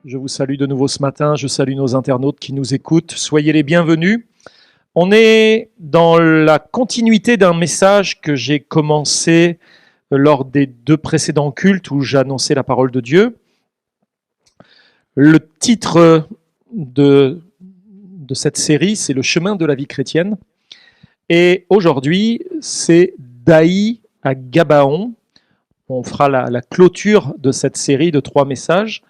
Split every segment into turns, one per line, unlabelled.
Je vous salue de nouveau ce matin, je salue nos internautes qui nous écoutent, soyez les bienvenus. On est dans la continuité d'un message que j'ai commencé lors des 2 précédents cultes où j'annonçais la parole de Dieu. Le titre de cette série, c'est Le chemin de la vie chrétienne. Et aujourd'hui, c'est d'Aï à Gabaon. On fera la clôture de cette série de 3 messages.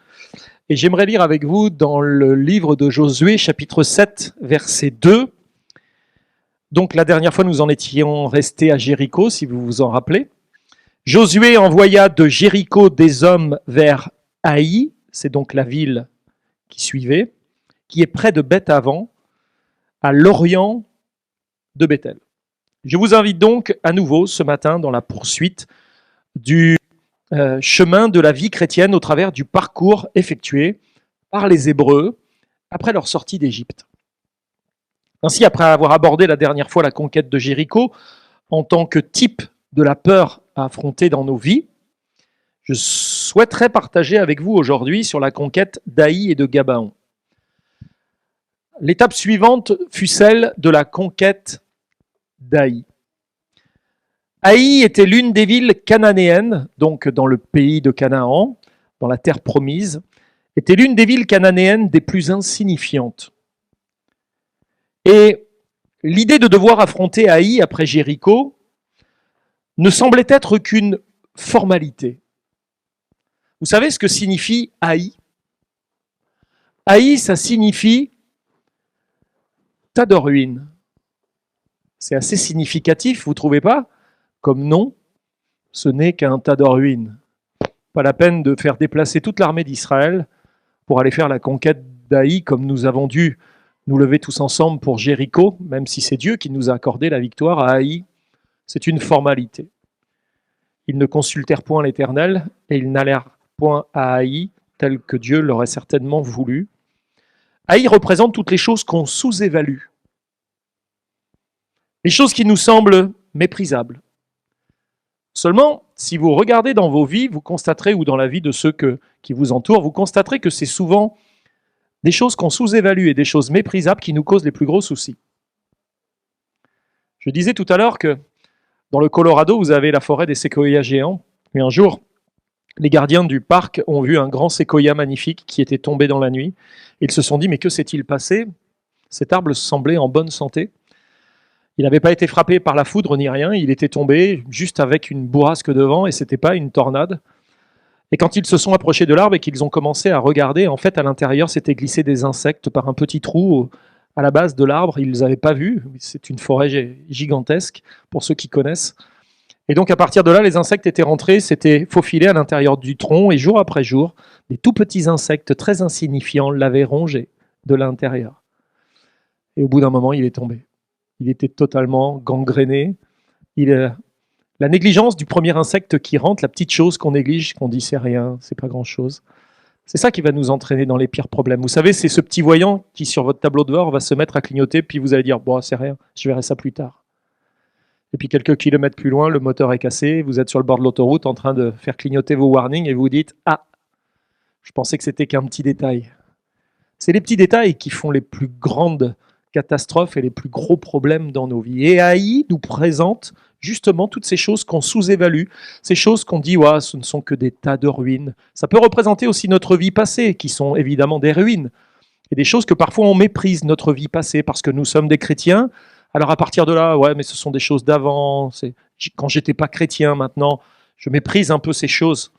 Et j'aimerais lire avec vous dans le livre de Josué, chapitre 7, verset 2. Donc la dernière fois, nous en étions restés à Jéricho, si vous vous en rappelez. Josué envoya de Jéricho des hommes vers Aï, c'est donc la ville qui suivait, qui est près de Beth-Aven, à l'orient de Bethel. Je vous invite donc à nouveau ce matin dans la poursuite du chemin de la vie chrétienne au travers du parcours effectué par les Hébreux après leur sortie d'Égypte. Ainsi, après avoir abordé la dernière fois la conquête de Jéricho en tant que type de la peur à affronter dans nos vies, je souhaiterais partager avec vous aujourd'hui sur la conquête d'Aï et de Gabaon. L'étape suivante fut celle de la conquête d'Aï. Aï était l'une des villes cananéennes, donc dans le pays de Canaan, dans la terre promise, était l'une des villes cananéennes des plus insignifiantes. Et l'idée de devoir affronter Aï après Jéricho ne semblait être qu'une formalité. Vous savez ce que signifie Aï ? Aï, ça signifie tas de ruines. C'est assez significatif, vous ne trouvez pas ? Comme nom, ce n'est qu'un tas de ruines. Pas la peine de faire déplacer toute l'armée d'Israël pour aller faire la conquête d'Aï, comme nous avons dû nous lever tous ensemble pour Jéricho, même si c'est Dieu qui nous a accordé la victoire à Aï. C'est une formalité. Ils ne consultèrent point l'Éternel et ils n'allèrent point à Aï, tel que Dieu l'aurait certainement voulu. Aï représente toutes les choses qu'on sous-évalue, les choses qui nous semblent méprisables. Seulement, si vous regardez dans vos vies, vous constaterez, ou dans la vie de ceux qui vous entourent, vous constaterez que c'est souvent des choses qu'on sous-évalue et des choses méprisables qui nous causent les plus gros soucis. Je disais tout à l'heure que dans le Colorado, vous avez la forêt des séquoias géants. Et un jour, les gardiens du parc ont vu un grand séquoia magnifique qui était tombé dans la nuit. Ils se sont dit, mais que s'est-il passé ? Cet arbre semblait en bonne santé. Il n'avait pas été frappé par la foudre ni rien, il était tombé juste avec une bourrasque de vent et ce n'était pas une tornade. Et quand ils se sont approchés de l'arbre et qu'ils ont commencé à regarder, en fait à l'intérieur s'étaient glissés des insectes par un petit trou à la base de l'arbre, ils ne les avaient pas vus, c'est une forêt gigantesque pour ceux qui connaissent. Et donc à partir de là, les insectes étaient rentrés, s'étaient faufilés à l'intérieur du tronc et jour après jour, des tout petits insectes très insignifiants l'avaient rongé de l'intérieur. Et au bout d'un moment, il est tombé. Il était totalement gangréné. La négligence du premier insecte qui rentre, la petite chose qu'on néglige, qu'on dit c'est rien, c'est pas grand-chose, c'est ça qui va nous entraîner dans les pires problèmes. Vous savez, c'est ce petit voyant qui, sur votre tableau de bord, va se mettre à clignoter, puis vous allez dire, bon, c'est rien, je verrai ça plus tard. Et puis quelques kilomètres plus loin, le moteur est cassé, vous êtes sur le bord de l'autoroute en train de faire clignoter vos warnings et vous dites, ah, je pensais que c'était qu'un petit détail. C'est les petits détails qui font les plus grandes catastrophes et les plus gros problèmes dans nos vies. Et Aï nous présente justement toutes ces choses qu'on sous-évalue, ces choses qu'on dit, ouais, ce ne sont que des tas de ruines. Ça peut représenter aussi notre vie passée, qui sont évidemment des ruines, et des choses que parfois on méprise, notre vie passée, parce que nous sommes des chrétiens. Alors à partir de là, ouais, mais ce sont des choses d'avant, quand j'étais pas chrétien, maintenant, je méprise un peu ces choses.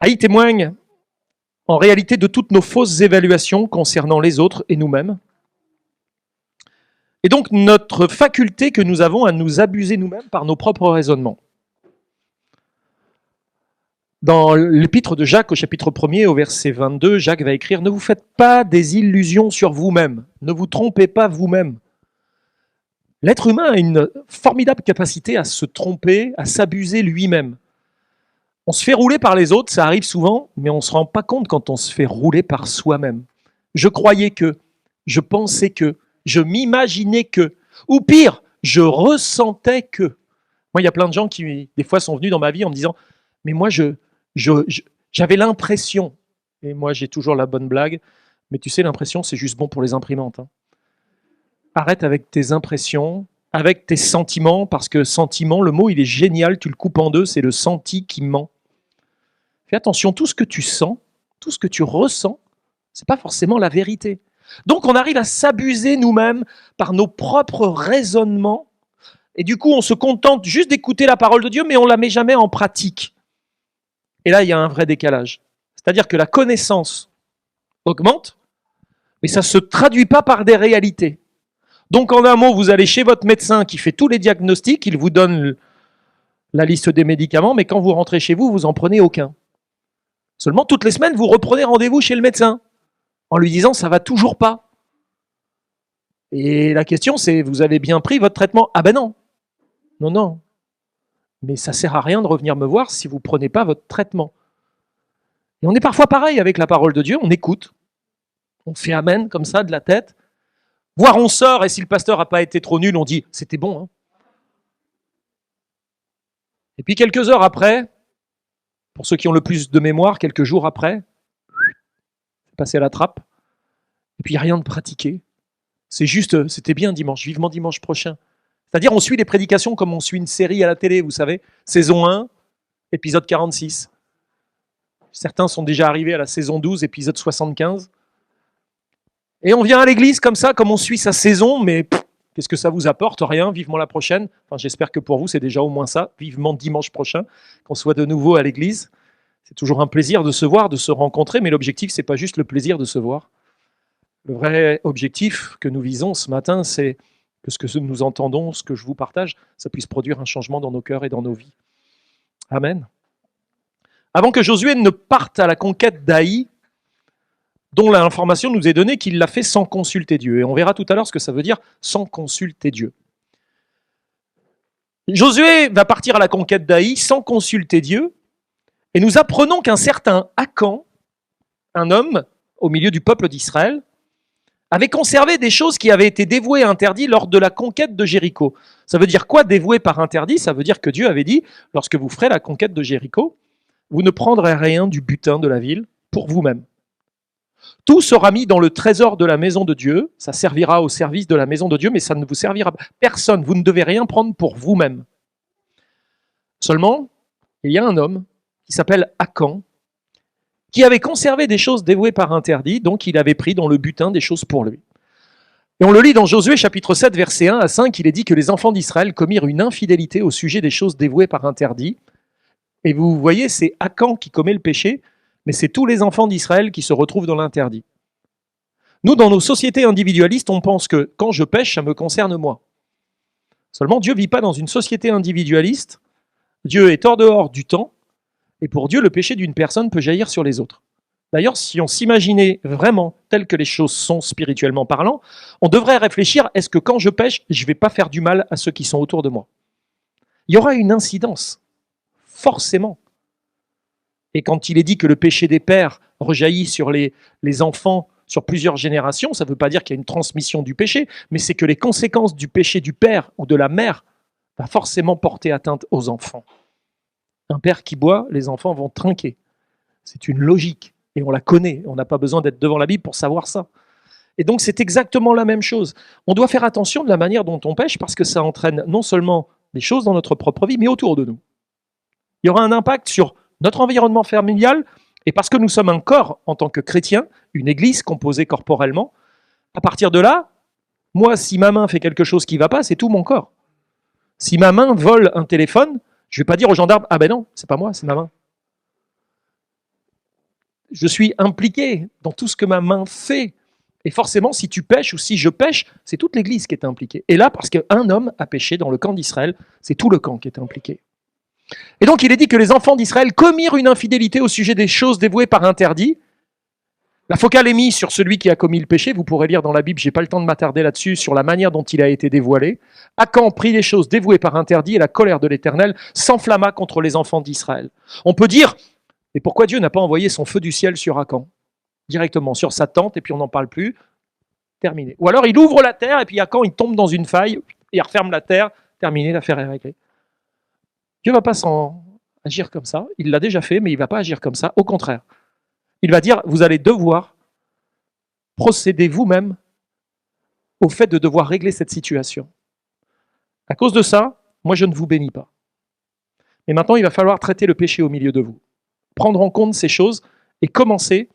Aï témoigne en réalité de toutes nos fausses évaluations concernant les autres et nous-mêmes. Et donc notre faculté que nous avons à nous abuser nous-mêmes par nos propres raisonnements. Dans l'épître de Jacques, au chapitre 1er, au verset 22, Jacques va écrire « Ne vous faites pas des illusions sur vous-même, ne vous trompez pas vous-même. » L'être humain a une formidable capacité à se tromper, à s'abuser lui-même. On se fait rouler par les autres, ça arrive souvent, mais on ne se rend pas compte quand on se fait rouler par soi-même. Je croyais que, je pensais que, je m'imaginais que, ou pire, je ressentais que. Moi, il y a plein de gens qui, des fois, sont venus dans ma vie en me disant « Mais moi, j'avais l'impression. » Et moi, j'ai toujours la bonne blague. Mais tu sais, l'impression, c'est juste bon pour les imprimantes. Hein. Arrête avec tes impressions, avec tes sentiments, parce que sentiment, le mot, il est génial, tu le coupes en deux, c'est le senti qui ment. Fais attention, tout ce que tu sens, tout ce que tu ressens, c'est pas forcément la vérité. Donc, on arrive à s'abuser nous-mêmes par nos propres raisonnements. Et du coup, on se contente juste d'écouter la parole de Dieu, mais on ne la met jamais en pratique. Et là, il y a un vrai décalage. C'est-à-dire que la connaissance augmente, mais ça ne se traduit pas par des réalités. Donc, en un mot, vous allez chez votre médecin qui fait tous les diagnostics, il vous donne la liste des médicaments, mais quand vous rentrez chez vous, vous n'en prenez aucun. Seulement, toutes les semaines, vous reprenez rendez-vous chez le médecin, en lui disant « ça va toujours pas ». Et la question, c'est « vous avez bien pris votre traitement ?» Ah ben non. Non, non. Mais ça ne sert à rien de revenir me voir si vous ne prenez pas votre traitement. Et on est parfois pareil avec la parole de Dieu, on écoute, on fait amen comme ça de la tête, voire on sort et si le pasteur n'a pas été trop nul, on dit c'était bon. Hein. Et puis quelques heures après, pour ceux qui ont le plus de mémoire, quelques jours après, passer à la trappe, et puis il n'y a rien de pratiqué. C'est juste, c'était bien dimanche, vivement dimanche prochain. C'est-à-dire on suit les prédications comme on suit une série à la télé, vous savez, saison 1, épisode 46. Certains sont déjà arrivés à la saison 12, épisode 75. Et on vient à l'église comme ça, comme on suit sa saison, mais qu'est-ce que ça vous apporte? Rien, vivement la prochaine. Enfin, j'espère que pour vous, c'est déjà au moins ça, vivement dimanche prochain, qu'on soit de nouveau à l'église. C'est toujours un plaisir de se voir, de se rencontrer, mais l'objectif, c'est pas juste le plaisir de se voir. Le vrai objectif que nous visons ce matin, c'est que ce que nous entendons, ce que je vous partage, ça puisse produire un changement dans nos cœurs et dans nos vies. Amen. Avant que Josué ne parte à la conquête d'Aï, dont l'information nous est donnée qu'il l'a fait sans consulter Dieu. Et on verra tout à l'heure ce que ça veut dire sans consulter Dieu. Josué va partir à la conquête d'Aï sans consulter Dieu, et nous apprenons qu'un certain Akan, un homme au milieu du peuple d'Israël, avait conservé des choses qui avaient été dévouées et interdites lors de la conquête de Jéricho. Ça veut dire quoi, dévoué par interdit? Ça veut dire que Dieu avait dit, lorsque vous ferez la conquête de Jéricho, vous ne prendrez rien du butin de la ville pour vous-même. Tout sera mis dans le trésor de la maison de Dieu, ça servira au service de la maison de Dieu, mais ça ne vous servira personne, vous ne devez rien prendre pour vous-même. Seulement, il y a un homme qui s'appelle Akan, qui avait conservé des choses dévouées par interdit, donc il avait pris dans le butin des choses pour lui. Et on le lit dans Josué chapitre 7, versets 1 à 5, il est dit que les enfants d'Israël commirent une infidélité au sujet des choses dévouées par interdit. Et vous voyez, c'est Akan qui commet le péché, mais c'est tous les enfants d'Israël qui se retrouvent dans l'interdit. Nous, dans nos sociétés individualistes, on pense que quand je pêche, ça me concerne moi. Seulement, Dieu ne vit pas dans une société individualiste. Dieu est hors dehors du temps. Et pour Dieu, le péché d'une personne peut jaillir sur les autres. D'ailleurs, si on s'imaginait vraiment tel que les choses sont spirituellement parlant, on devrait réfléchir, est-ce que quand je pêche, je ne vais pas faire du mal à ceux qui sont autour de moi? Il y aura une incidence, forcément. Et quand il est dit que le péché des pères rejaillit sur les enfants sur plusieurs générations, ça ne veut pas dire qu'il y a une transmission du péché, mais c'est que les conséquences du péché du père ou de la mère vont forcément porter atteinte aux enfants. Un père qui boit, les enfants vont trinquer. C'est une logique, et on la connaît. On n'a pas besoin d'être devant la Bible pour savoir ça. Et donc c'est exactement la même chose. On doit faire attention de la manière dont on pêche, parce que ça entraîne non seulement des choses dans notre propre vie, mais autour de nous. Il y aura un impact sur notre environnement familial, et parce que nous sommes un corps en tant que chrétien, une église composée corporellement, à partir de là, moi, si ma main fait quelque chose qui ne va pas, c'est tout mon corps. Si ma main vole un téléphone, je ne vais pas dire aux gendarmes, ah ben non, c'est pas moi, c'est ma main. Je suis impliqué dans tout ce que ma main fait. Et forcément, si tu pêches ou si je pêche, c'est toute l'église qui est impliquée. Et là, parce qu'un homme a péché dans le camp d'Israël, c'est tout le camp qui est impliqué. Et donc, il est dit que les enfants d'Israël commirent une infidélité au sujet des choses dévouées par interdit. La focale est mise sur celui qui a commis le péché. Vous pourrez lire dans la Bible, je n'ai pas le temps de m'attarder là-dessus, sur la manière dont il a été dévoilé. Akan prit les choses dévouées par interdit et la colère de l'Éternel s'enflamma contre les enfants d'Israël. On peut dire, mais pourquoi Dieu n'a pas envoyé son feu du ciel sur Akan? Directement sur sa tente et puis on n'en parle plus. Terminé. Ou alors il ouvre la terre et puis Akan il tombe dans une faille, il referme la terre, terminé, l'affaire est réglée. Dieu ne va pas agir comme ça. Il l'a déjà fait, mais il ne va pas agir comme ça. Au contraire. Il va dire, vous allez devoir procéder vous-même au fait de devoir régler cette situation. À cause de ça, moi je ne vous bénis pas. Mais maintenant, il va falloir traiter le péché au milieu de vous. Prendre en compte ces choses et commencer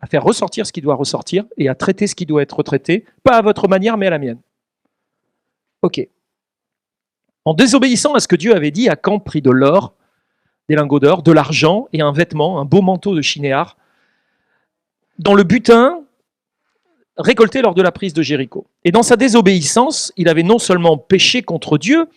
à faire ressortir ce qui doit ressortir et à traiter ce qui doit être traité, pas à votre manière, mais à la mienne. Ok. En désobéissant à ce que Dieu avait dit, Akan prit de l'or, des lingots d'or, de l'argent et un vêtement, un beau manteau de chinéar, dans le butin récolté lors de la prise de Jéricho. Et dans sa désobéissance, il avait non seulement péché contre Dieu,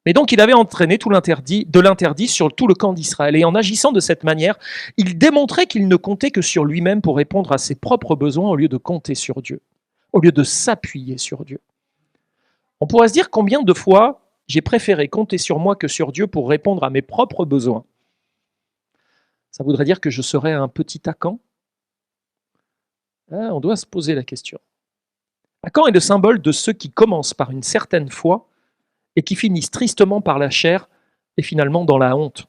mais donc il avait entraîné de l'interdit sur tout le camp d'Israël. Et en agissant de cette manière, il démontrait qu'il ne comptait que sur lui-même pour répondre à ses propres besoins au lieu de compter sur Dieu, au lieu de s'appuyer sur Dieu. On pourrait se dire combien de fois j'ai préféré compter sur moi que sur Dieu pour répondre à mes propres besoins. Ça voudrait dire que je serais un petit Akan? On doit se poser la question. Akan est le symbole de ceux qui commencent par une certaine foi et qui finissent tristement par la chair et finalement dans la honte.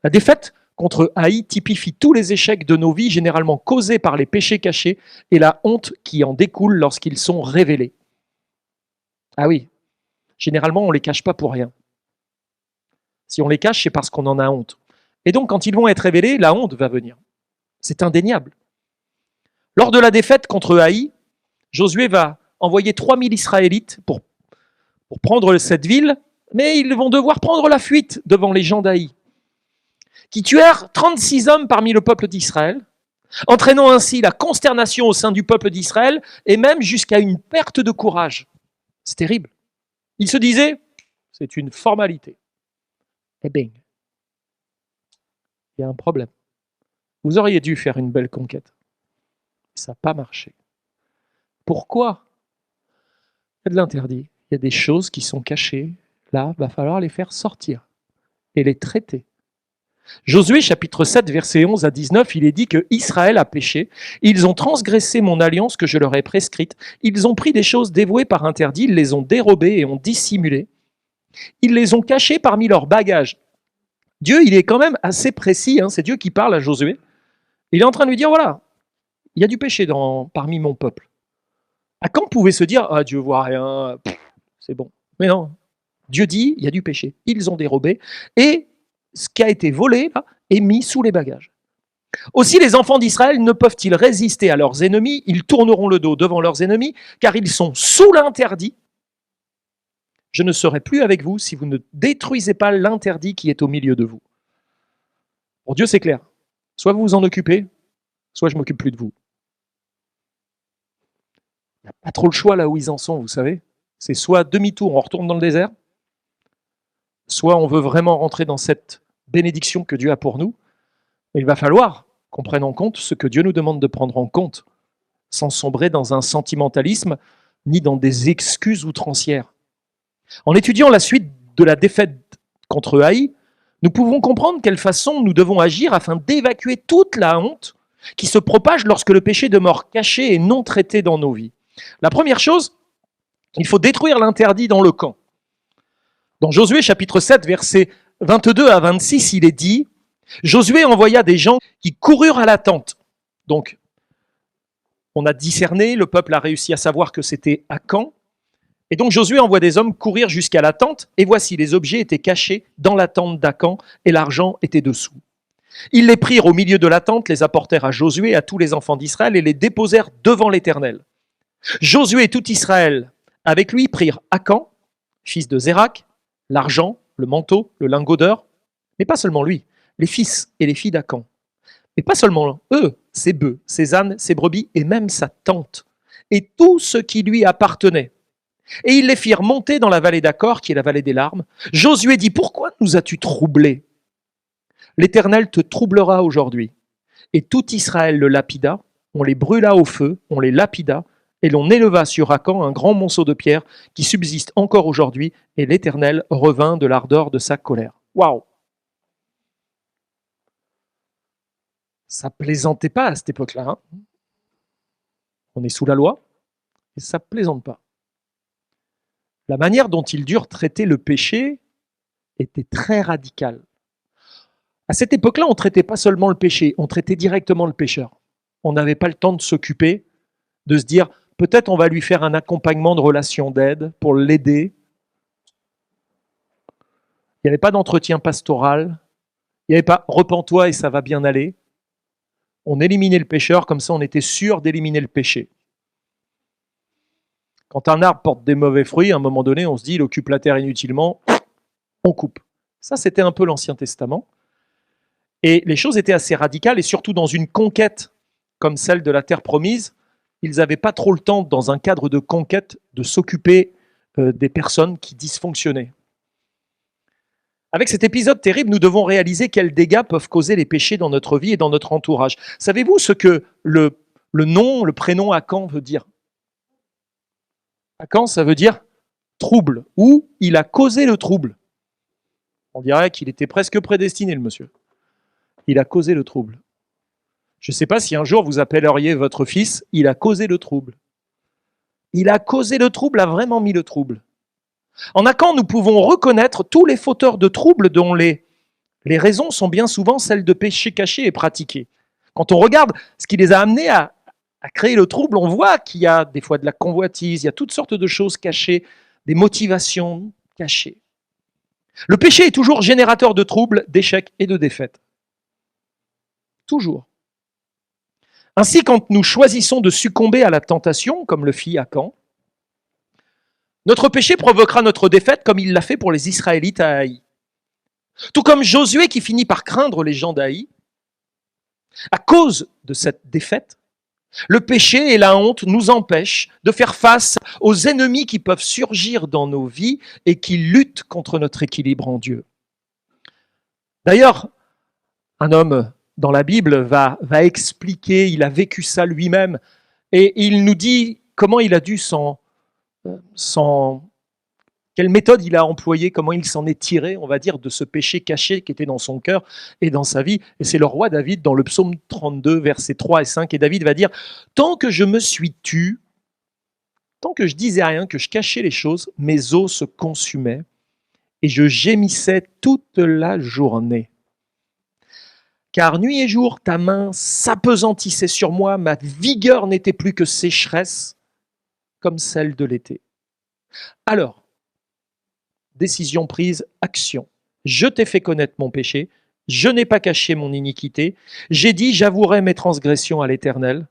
La défaite contre Haï typifie tous les échecs de nos vies, généralement causés par les péchés cachés et la honte qui en découle lorsqu'ils sont révélés. Ah oui, généralement on ne les cache pas pour rien. Si on les cache, c'est parce qu'on en a honte. Et donc quand ils vont être révélés, la honte va venir. C'est indéniable. Lors de la défaite contre Haï, Josué va envoyer 3000 Israélites pour prendre cette ville, mais ils vont devoir prendre la fuite devant les gens d'Haï, qui tuèrent 36 hommes parmi le peuple d'Israël, entraînant ainsi la consternation au sein du peuple d'Israël et même jusqu'à une perte de courage. C'est terrible. Ils se disaient, c'est une formalité. Et bing, il y a un problème. Vous auriez dû faire une belle conquête. Ça n'a pas marché. Pourquoi? Il y a de l'interdit. Il y a des choses qui sont cachées. Là, il va falloir les faire sortir et les traiter. Josué, chapitre 7, versets 11 à 19, il est dit que Israël a péché. Ils ont transgressé mon alliance que je leur ai prescrite. Ils ont pris des choses dévouées par interdit. Ils les ont dérobées et ont dissimulées. Ils les ont cachées parmi leurs bagages. Dieu, il est quand même assez précis. C'est Dieu qui parle à Josué. Il est en train de lui dire, voilà, il y a du péché parmi mon peuple. Akan pouvait se dire, ah, Dieu voit rien, c'est bon. Mais non, Dieu dit, il y a du péché. Ils ont dérobé et ce qui a été volé là, est mis sous les bagages. Aussi, les enfants d'Israël ne peuvent-ils résister à leurs ennemis? Ils tourneront le dos devant leurs ennemis, car ils sont sous l'interdit. Je ne serai plus avec vous si vous ne détruisez pas l'interdit qui est au milieu de vous. Pour Dieu, c'est clair. Soit vous vous en occupez, soit je ne m'occupe plus de vous. Il n'y a pas trop le choix là où ils en sont, vous savez. C'est soit demi-tour, on retourne dans le désert, soit on veut vraiment rentrer dans cette bénédiction que Dieu a pour nous. Mais il va falloir qu'on prenne en compte ce que Dieu nous demande de prendre en compte, sans sombrer dans un sentimentalisme, ni dans des excuses outrancières. En étudiant la suite de la défaite contre Haï, nous pouvons comprendre quelle façon nous devons agir afin d'évacuer toute la honte qui se propage lorsque le péché demeure caché et non traité dans nos vies. La première chose, il faut détruire l'interdit dans le camp. Dans Josué chapitre 7, versets 22 à 26, il est dit « Josué envoya des gens qui coururent à la tente. » Donc, on a discerné, le peuple a réussi à savoir que c'était Akan. Et donc Josué envoie des hommes courir jusqu'à la tente, et voici, les objets étaient cachés dans la tente d'Akan, et l'argent était dessous. Ils les prirent au milieu de la tente, les apportèrent à Josué et à tous les enfants d'Israël, et les déposèrent devant l'Éternel. Josué et tout Israël, avec lui, prirent Akan, fils de Zérak, l'argent, le manteau, le lingot d'or, mais pas seulement lui, les fils et les filles d'Akan. Mais pas seulement eux, ses bœufs, ses ânes, ses brebis, et même sa tente, et tout ce qui lui appartenait. Et ils les firent monter dans la vallée d'Achor, qui est la vallée des larmes. Josué dit, pourquoi nous as-tu troublés? L'Éternel te troublera aujourd'hui. Et tout Israël le lapida, on les brûla au feu, on les lapida, et l'on éleva sur Akan un grand monceau de pierre qui subsiste encore aujourd'hui, et l'Éternel revint de l'ardeur de sa colère. Waouh! Ça plaisantait pas à cette époque-là. Hein. On est sous la loi, et ça plaisante pas. La manière dont ils durent traiter le péché était très radicale. À cette époque-là, on ne traitait pas seulement le péché, on traitait directement le pécheur. On n'avait pas le temps de s'occuper, de se dire, peut-être on va lui faire un accompagnement de relation d'aide pour l'aider. Il n'y avait pas d'entretien pastoral, il n'y avait pas « repens-toi et ça va bien aller ». On éliminait le pécheur, comme ça on était sûr d'éliminer le péché. Quand un arbre porte des mauvais fruits, à un moment donné, on se dit, il occupe la terre inutilement, on coupe. Ça, c'était un peu l'Ancien Testament. Et les choses étaient assez radicales, et surtout dans une conquête comme celle de la terre promise, ils n'avaient pas trop le temps, dans un cadre de conquête, de s'occuper des personnes qui dysfonctionnaient. Avec cet épisode terrible, nous devons réaliser quels dégâts peuvent causer les péchés dans notre vie et dans notre entourage. Savez-vous ce que le prénom Akan veut dire? Akan, ça veut dire trouble, ou il a causé le trouble. On dirait qu'il était presque prédestiné, le monsieur. Il a causé le trouble. Je ne sais pas si un jour vous appelleriez votre fils, il a causé le trouble. Il a causé le trouble, a vraiment mis le trouble. En Akan, nous pouvons reconnaître tous les fauteurs de troubles dont les raisons sont bien souvent celles de péchés cachés et pratiqués. Quand on regarde ce qui les a amenés à créer le trouble, on voit qu'il y a des fois de la convoitise, il y a toutes sortes de choses cachées, des motivations cachées. Le péché est toujours générateur de troubles, d'échecs et de défaites. Toujours. Ainsi, quand nous choisissons de succomber à la tentation, comme le fit Akan, notre péché provoquera notre défaite comme il l'a fait pour les Israélites à Haï. Tout comme Josué qui finit par craindre les gens d'Haï, à cause de cette défaite, le péché et la honte nous empêchent de faire face aux ennemis qui peuvent surgir dans nos vies et qui luttent contre notre équilibre en Dieu. D'ailleurs, un homme dans la Bible va expliquer, il a vécu ça lui-même, et il nous dit comment il a dû quelle méthode il a employée, comment il s'en est tiré, on va dire, de ce péché caché qui était dans son cœur et dans sa vie. Et c'est le roi David dans le psaume 32, versets 3 et 5. Et David va dire, tant que je me suis tu, tant que je disais rien, que je cachais les choses, mes os se consumaient et je gémissais toute la journée. Car nuit et jour, ta main s'apesantissait sur moi, ma vigueur n'était plus que sécheresse, comme celle de l'été. Alors, décision prise, action. Je t'ai fait connaître mon péché, je n'ai pas caché mon iniquité, j'ai dit j'avouerai mes transgressions à l'Éternel.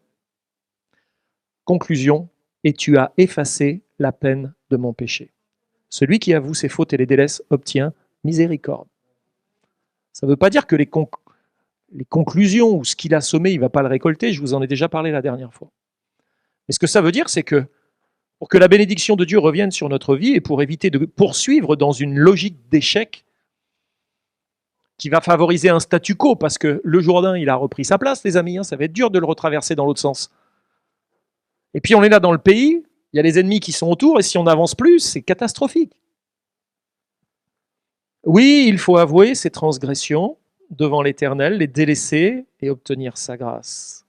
Conclusion, et tu as effacé la peine de mon péché. Celui qui avoue ses fautes et les délaisse obtient miséricorde. Ça ne veut pas dire que les conclusions ou ce qu'il a semé, il ne va pas le récolter, je vous en ai déjà parlé la dernière fois. Mais ce que ça veut dire, c'est que pour que la bénédiction de Dieu revienne sur notre vie et pour éviter de poursuivre dans une logique d'échec qui va favoriser un statu quo, parce que le Jourdain, il a repris sa place, les amis, ça va être dur de le retraverser dans l'autre sens. Et puis on est là dans le pays, il y a les ennemis qui sont autour, et si on n'avance plus, c'est catastrophique. Oui, il faut avouer ses transgressions devant l'Éternel, les délaisser et obtenir sa grâce.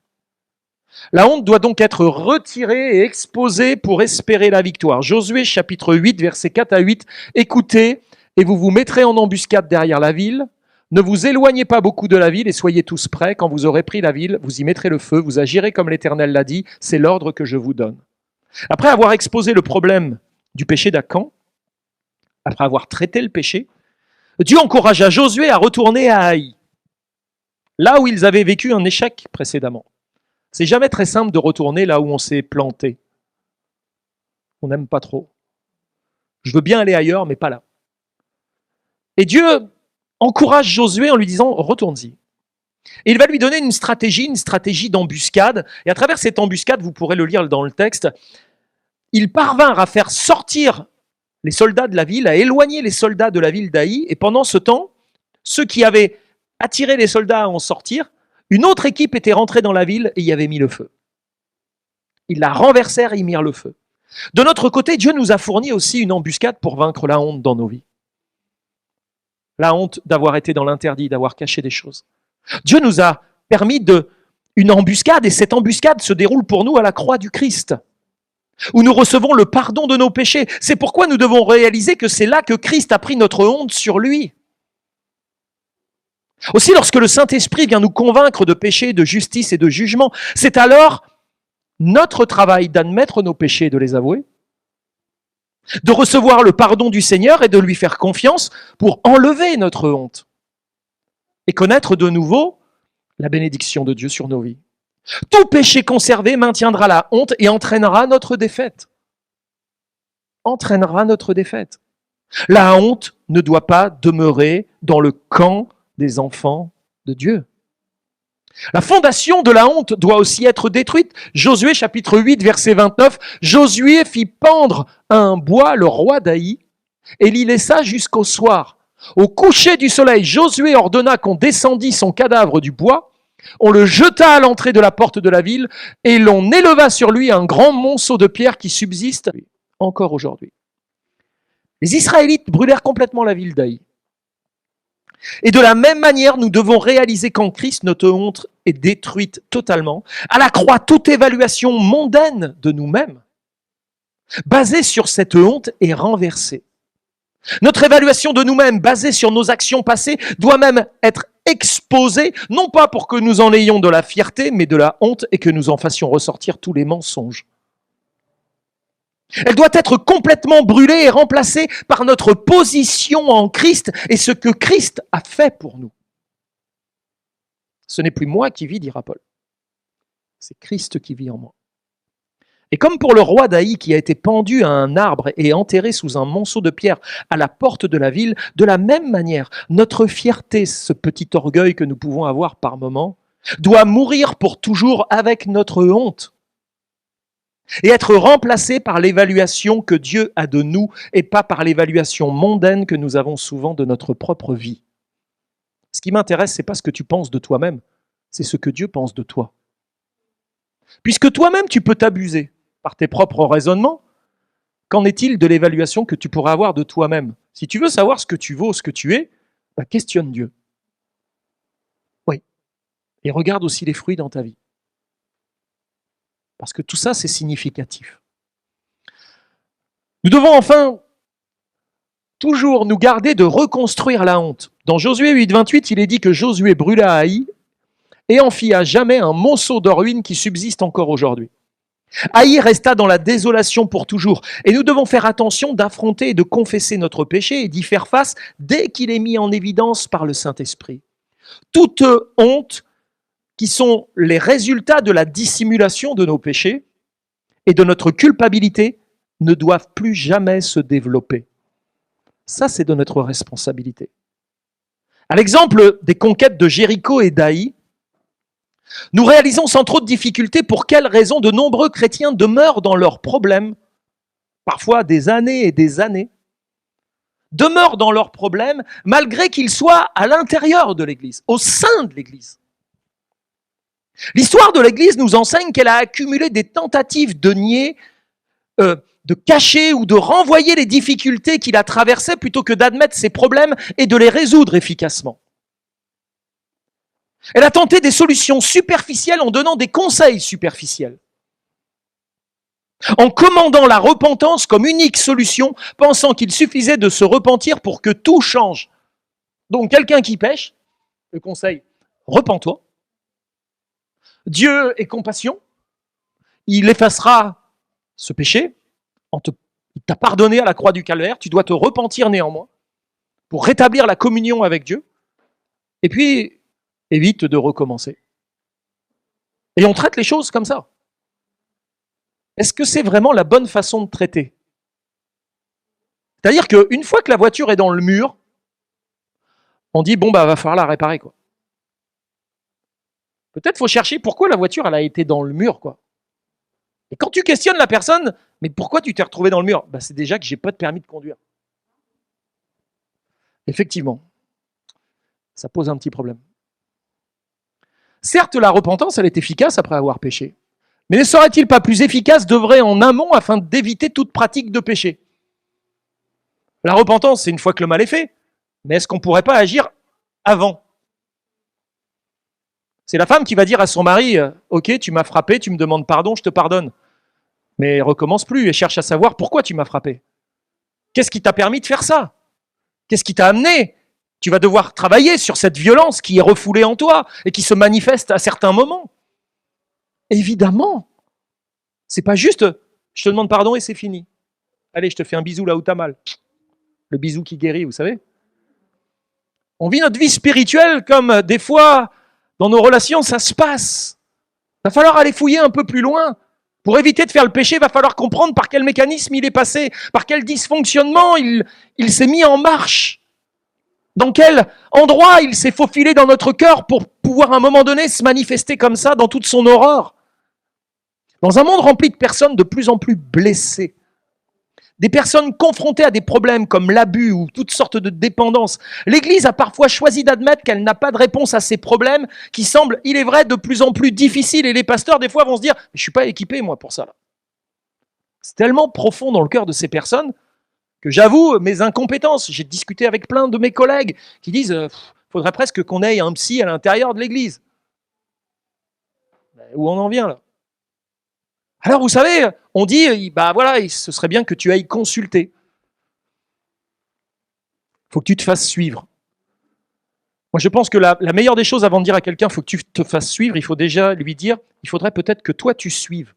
La honte doit donc être retirée et exposée pour espérer la victoire. Josué chapitre 8, versets 4 à 8. Écoutez, et vous vous mettrez en embuscade derrière la ville. Ne vous éloignez pas beaucoup de la ville et soyez tous prêts. Quand vous aurez pris la ville, vous y mettrez le feu, vous agirez comme l'Éternel l'a dit. C'est l'ordre que je vous donne. Après avoir exposé le problème du péché d'Akan, après avoir traité le péché, Dieu encouragea Josué à retourner à Haï, là où ils avaient vécu un échec précédemment. C'est jamais très simple de retourner là où on s'est planté. On n'aime pas trop. Je veux bien aller ailleurs, mais pas là. Et Dieu encourage Josué en lui disant « retourne-y ». Et il va lui donner une stratégie d'embuscade. Et à travers cette embuscade, vous pourrez le lire dans le texte, ils parvinrent à faire sortir les soldats de la ville, à éloigner les soldats de la ville d'Haï. Et pendant ce temps, ceux qui avaient attiré les soldats à en sortir Une autre équipe était rentrée dans la ville et y avait mis le feu. Ils la renversèrent et y mirent le feu. De notre côté, Dieu nous a fourni aussi une embuscade pour vaincre la honte dans nos vies. La honte d'avoir été dans l'interdit, d'avoir caché des choses. Dieu nous a permis une embuscade, et cette embuscade se déroule pour nous à la croix du Christ, où nous recevons le pardon de nos péchés. C'est pourquoi nous devons réaliser que c'est là que Christ a pris notre honte sur lui. Aussi, lorsque le Saint-Esprit vient nous convaincre de péché, de justice et de jugement, c'est alors notre travail d'admettre nos péchés et de les avouer, de recevoir le pardon du Seigneur et de lui faire confiance pour enlever notre honte et connaître de nouveau la bénédiction de Dieu sur nos vies. Tout péché conservé maintiendra la honte et entraînera notre défaite. Entraînera notre défaite. La honte ne doit pas demeurer dans le camp des enfants de Dieu. La fondation de la honte doit aussi être détruite. Josué chapitre 8 verset 29, Josué fit pendre à un bois le roi d'Aï et l'y laissa jusqu'au soir. Au coucher du soleil, Josué ordonna qu'on descendît son cadavre du bois, on le jeta à l'entrée de la porte de la ville et l'on éleva sur lui un grand monceau de pierre qui subsiste encore aujourd'hui. Les Israélites brûlèrent complètement la ville d'Aï. Et de la même manière, nous devons réaliser qu'en Christ, notre honte est détruite totalement. À la croix, toute évaluation mondaine de nous-mêmes, basée sur cette honte, est renversée. Notre évaluation de nous-mêmes, basée sur nos actions passées, doit même être exposée, non pas pour que nous en ayons de la fierté, mais de la honte et que nous en fassions ressortir tous les mensonges. Elle doit être complètement brûlée et remplacée par notre position en Christ et ce que Christ a fait pour nous. Ce n'est plus moi qui vis, dira Paul. C'est Christ qui vit en moi. Et comme pour le roi d'Aï qui a été pendu à un arbre et enterré sous un monceau de pierre à la porte de la ville, de la même manière, notre fierté, ce petit orgueil que nous pouvons avoir par moments, doit mourir pour toujours avec notre honte et être remplacé par l'évaluation que Dieu a de nous et pas par l'évaluation mondaine que nous avons souvent de notre propre vie. Ce qui m'intéresse, ce n'est pas ce que tu penses de toi-même, c'est ce que Dieu pense de toi. Puisque toi-même, tu peux t'abuser par tes propres raisonnements, qu'en est-il de l'évaluation que tu pourras avoir de toi-même? Si tu veux savoir ce que tu vaux, ce que tu es, questionne Dieu. Oui. Et regarde aussi les fruits dans ta vie. Parce que tout ça, c'est significatif. Nous devons enfin toujours nous garder de reconstruire la honte. Dans Josué 8, 28, il est dit que Josué brûla Haï et en fit à jamais un monceau de ruines qui subsiste encore aujourd'hui. Haï resta dans la désolation pour toujours. Et nous devons faire attention d'affronter et de confesser notre péché et d'y faire face dès qu'il est mis en évidence par le Saint-Esprit. Toute honte qui sont les résultats de la dissimulation de nos péchés et de notre culpabilité ne doivent plus jamais se développer. Ça, c'est de notre responsabilité. À l'exemple des conquêtes de Jéricho et d'Haï, nous réalisons sans trop de difficultés pour quelles raisons de nombreux chrétiens demeurent dans leurs problèmes, parfois des années et des années, demeurent dans leurs problèmes malgré qu'ils soient à l'intérieur de l'Église, au sein de l'Église. L'histoire de l'Église nous enseigne qu'elle a accumulé des tentatives de nier, de cacher ou de renvoyer les difficultés qu'il a traversées plutôt que d'admettre ses problèmes et de les résoudre efficacement. Elle a tenté des solutions superficielles en donnant des conseils superficiels, en commandant la repentance comme unique solution, pensant qu'il suffisait de se repentir pour que tout change. Donc quelqu'un qui pêche, le conseil, repens-toi. Dieu est compassion, il effacera ce péché, il t'a pardonné à la croix du calvaire, tu dois te repentir néanmoins pour rétablir la communion avec Dieu, et puis évite de recommencer. Et on traite les choses comme ça. Est-ce que c'est vraiment la bonne façon de traiter? C'est-à-dire qu'une fois que la voiture est dans le mur, on dit, va falloir la réparer, quoi. Peut-être faut chercher pourquoi la voiture, elle a été dans le mur, quoi. Et quand tu questionnes la personne, mais pourquoi tu t'es retrouvé dans le mur? C'est déjà que j'ai pas de permis de conduire. Effectivement, ça pose un petit problème. Certes, la repentance, elle est efficace après avoir péché. Mais ne serait-il pas plus efficace d'œuvrer en amont afin d'éviter toute pratique de péché? La repentance, c'est une fois que le mal est fait. Mais est-ce qu'on ne pourrait pas agir avant? C'est la femme qui va dire à son mari, ok, tu m'as frappé, tu me demandes pardon, je te pardonne. Mais recommence plus et cherche à savoir pourquoi tu m'as frappé. Qu'est-ce qui t'a permis de faire ça? Qu'est-ce qui t'a amené? Tu vas devoir travailler sur cette violence qui est refoulée en toi et qui se manifeste à certains moments. Évidemment. C'est pas juste, je te demande pardon et c'est fini. Allez, je te fais un bisou là où t'as mal. Le bisou qui guérit, vous savez. On vit notre vie spirituelle comme des fois, dans nos relations, ça se passe. Il va falloir aller fouiller un peu plus loin. Pour éviter de faire le péché, il va falloir comprendre par quel mécanisme il est passé, par quel dysfonctionnement il s'est mis en marche. Dans quel endroit il s'est faufilé dans notre cœur pour pouvoir à un moment donné se manifester comme ça dans toute son horreur. Dans un monde rempli de personnes de plus en plus blessées, des personnes confrontées à des problèmes comme l'abus ou toutes sortes de dépendances, l'Église a parfois choisi d'admettre qu'elle n'a pas de réponse à ces problèmes qui semblent, il est vrai, de plus en plus difficiles. Et les pasteurs, des fois, vont se dire « je ne suis pas équipé, moi, pour ça. » C'est tellement profond dans le cœur de ces personnes que j'avoue mes incompétences. J'ai discuté avec plein de mes collègues qui disent « faudrait presque qu'on ait un psy à l'intérieur de l'Église. » Où on en vient là? Alors vous savez, on dit, bah voilà, ce serait bien que tu ailles consulter. Il faut que tu te fasses suivre. Moi je pense que la meilleure des choses avant de dire à quelqu'un, il faut que tu te fasses suivre, il faut déjà lui dire, il faudrait peut-être que toi tu suives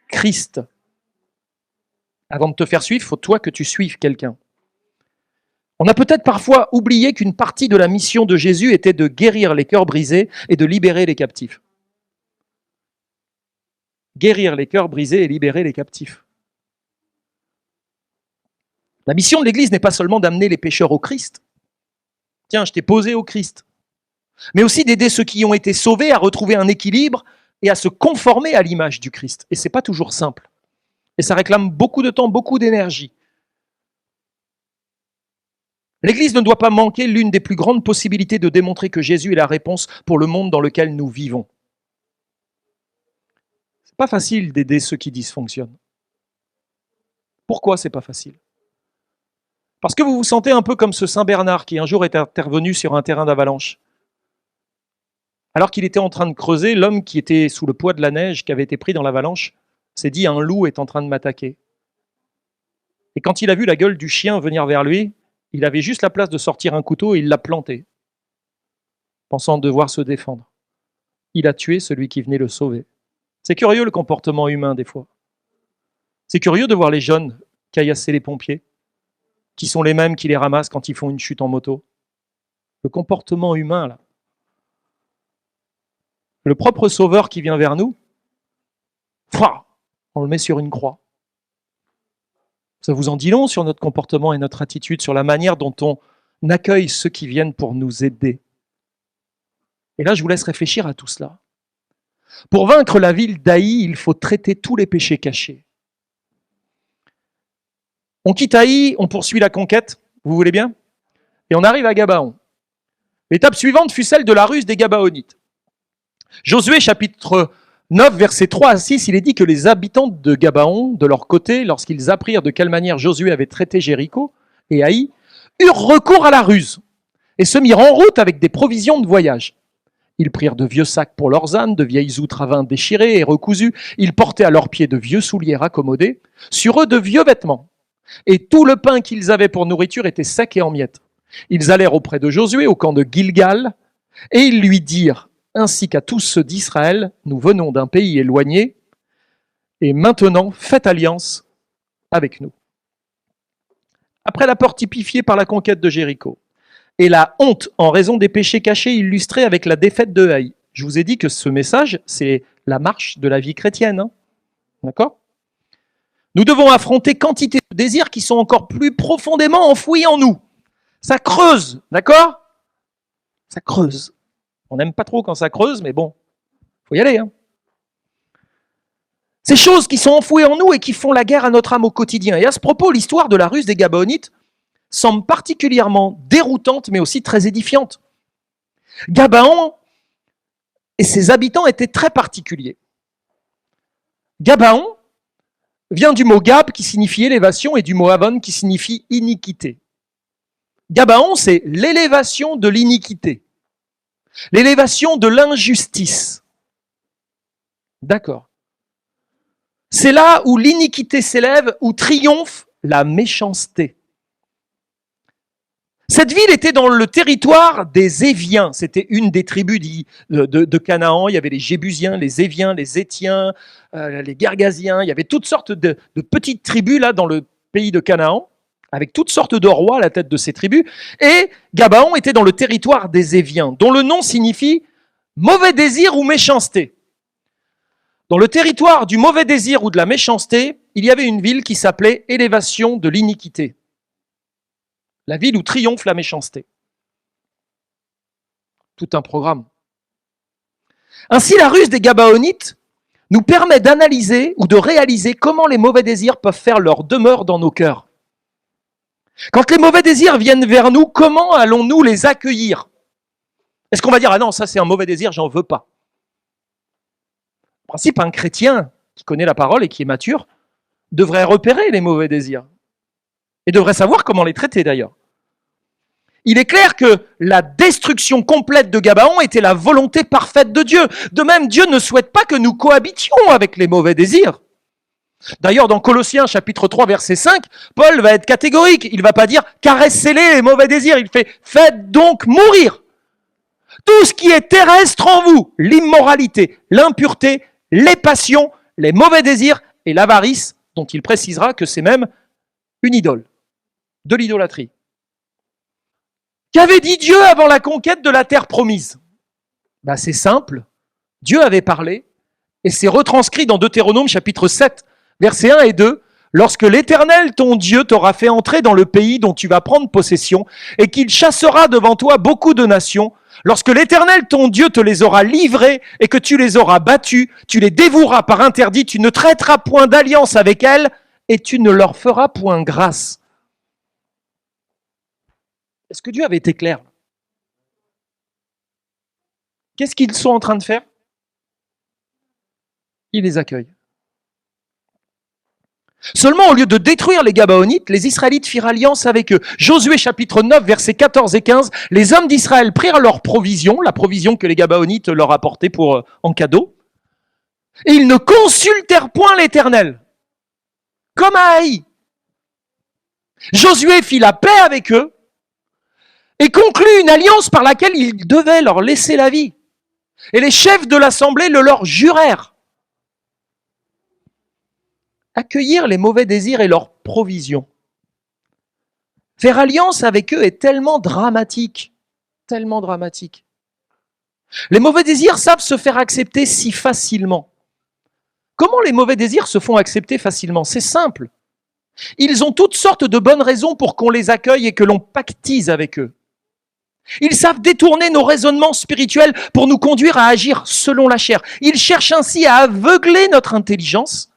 Christ. Avant de te faire suivre, il faut toi que tu suives quelqu'un. On a peut-être parfois oublié qu'une partie de la mission de Jésus était de guérir les cœurs brisés et de libérer les captifs. Guérir les cœurs brisés et libérer les captifs. La mission de l'Église n'est pas seulement d'amener les pécheurs au Christ. Tiens, je t'ai posé au Christ. Mais aussi d'aider ceux qui ont été sauvés à retrouver un équilibre et à se conformer à l'image du Christ. Et ce n'est pas toujours simple. Et ça réclame beaucoup de temps, beaucoup d'énergie. L'Église ne doit pas manquer l'une des plus grandes possibilités de démontrer que Jésus est la réponse pour le monde dans lequel nous vivons. C'est pas facile d'aider ceux qui dysfonctionnent. Pourquoi c'est pas facile? Parce que vous vous sentez un peu comme ce Saint Bernard qui un jour est intervenu sur un terrain d'avalanche. Alors qu'il était en train de creuser, l'homme qui était sous le poids de la neige, qui avait été pris dans l'avalanche, s'est dit « un loup est en train de m'attaquer ». Et quand il a vu la gueule du chien venir vers lui, il avait juste la place de sortir un couteau et il l'a planté, pensant devoir se défendre. Il a tué celui qui venait le sauver. C'est curieux le comportement humain des fois. C'est curieux de voir les jeunes caillasser les pompiers, qui sont les mêmes qui les ramassent quand ils font une chute en moto. Le comportement humain, là. Le propre sauveur qui vient vers nous, on le met sur une croix. Ça vous en dit long sur notre comportement et notre attitude, sur la manière dont on accueille ceux qui viennent pour nous aider. Et là, je vous laisse réfléchir à tout cela. Pour vaincre la ville d'Aï, il faut traiter tous les péchés cachés. On quitte Aï, on poursuit la conquête, vous voulez bien? Et on arrive à Gabaon. L'étape suivante fut celle de la ruse des Gabaonites. Josué, chapitre 9, versets 3 à 6, il est dit que les habitants de Gabaon, de leur côté, lorsqu'ils apprirent de quelle manière Josué avait traité Jéricho et Haï, eurent recours à la ruse et se mirent en route avec des provisions de voyage. Ils prirent de vieux sacs pour leurs ânes, de vieilles outres à vin déchirées et recousues. Ils portaient à leurs pieds de vieux souliers raccommodés, sur eux de vieux vêtements. Et tout le pain qu'ils avaient pour nourriture était sec et en miettes. Ils allèrent auprès de Josué au camp de Gilgal et ils lui dirent, ainsi qu'à tous ceux d'Israël, nous venons d'un pays éloigné et maintenant faites alliance avec nous. Après la peur typifiée par la conquête de Jéricho et la honte en raison des péchés cachés illustrés avec la défaite de Haï, je vous ai dit que ce message, c'est la marche de la vie chrétienne. Hein, d'accord ? Nous devons affronter quantité de désirs qui sont encore plus profondément enfouis en nous. Ça creuse, d'accord ? Ça creuse. On n'aime pas trop quand ça creuse, mais bon, faut y aller. Hein. Ces choses qui sont enfouies en nous et qui font la guerre à notre âme au quotidien. Et à ce propos, l'histoire de la ruse des Gabaonites semble particulièrement déroutante, mais aussi très édifiante. Gabaon et ses habitants étaient très particuliers. Gabaon vient du mot Gab qui signifie élévation et du mot Avon qui signifie iniquité. Gabaon, c'est l'élévation de l'iniquité, l'élévation de l'injustice. D'accord. C'est là où l'iniquité s'élève, où triomphe la méchanceté. Cette ville était dans le territoire des Éviens. C'était une des tribus de Canaan. Il y avait les Jébusiens, les Éviens, les Étiens, les Gergasiens. Il y avait toutes sortes de petites tribus là dans le pays de Canaan, avec toutes sortes de rois à la tête de ces tribus. Et Gabaon était dans le territoire des Éviens, dont le nom signifie mauvais désir ou méchanceté. Dans le territoire du mauvais désir ou de la méchanceté, il y avait une ville qui s'appelait Élévation de l'iniquité. La ville où triomphe la méchanceté. Tout un programme. Ainsi, la ruse des Gabaonites nous permet d'analyser ou de réaliser comment les mauvais désirs peuvent faire leur demeure dans nos cœurs. Quand les mauvais désirs viennent vers nous, comment allons-nous les accueillir? Est-ce qu'on va dire « Ah non, ça c'est un mauvais désir, j'en veux pas ». En principe, un chrétien qui connaît la parole et qui est mature devrait repérer les mauvais désirs et devrait savoir comment les traiter d'ailleurs. Il est clair que la destruction complète de Gabaon était la volonté parfaite de Dieu. De même, Dieu ne souhaite pas que nous cohabitions avec les mauvais désirs. D'ailleurs, dans Colossiens chapitre 3, verset 5, Paul va être catégorique. Il ne va pas dire « caressez-les les mauvais désirs ». Il fait « faites donc mourir tout ce qui est terrestre en vous, l'immoralité, l'impureté, les passions, les mauvais désirs et l'avarice, dont il précisera que c'est même une idole, de l'idolâtrie. » Qu'avait dit Dieu avant la conquête de la terre promise? C'est simple, Dieu avait parlé, et c'est retranscrit dans Deutéronome chapitre 7, versets 1 et 2, « Lorsque l'Éternel, ton Dieu, t'aura fait entrer dans le pays dont tu vas prendre possession, et qu'il chassera devant toi beaucoup de nations, lorsque l'Éternel, ton Dieu, te les aura livrés, et que tu les auras battus, tu les dévoueras par interdit, tu ne traiteras point d'alliance avec elles, et tu ne leur feras point grâce. » Est-ce que Dieu avait été clair? Qu'est-ce qu'ils sont en train de faire? Il les accueille. Seulement, au lieu de détruire les Gabaonites, les Israélites firent alliance avec eux. Josué chapitre 9, versets 14 et 15, les hommes d'Israël prirent leur provision, la provision que les Gabaonites leur apportaient en cadeau, et ils ne consultèrent point l'Éternel, comme à Haï. Josué fit la paix avec eux, et conclut une alliance par laquelle il devait leur laisser la vie. Et les chefs de l'assemblée le leur jurèrent. Accueillir les mauvais désirs et leurs provisions. Faire alliance avec eux est tellement dramatique. Tellement dramatique. Les mauvais désirs savent se faire accepter si facilement. Comment les mauvais désirs se font accepter facilement? C'est simple. Ils ont toutes sortes de bonnes raisons pour qu'on les accueille et que l'on pactise avec eux. Ils savent détourner nos raisonnements spirituels pour nous conduire à agir selon la chair. Ils cherchent ainsi à aveugler notre intelligence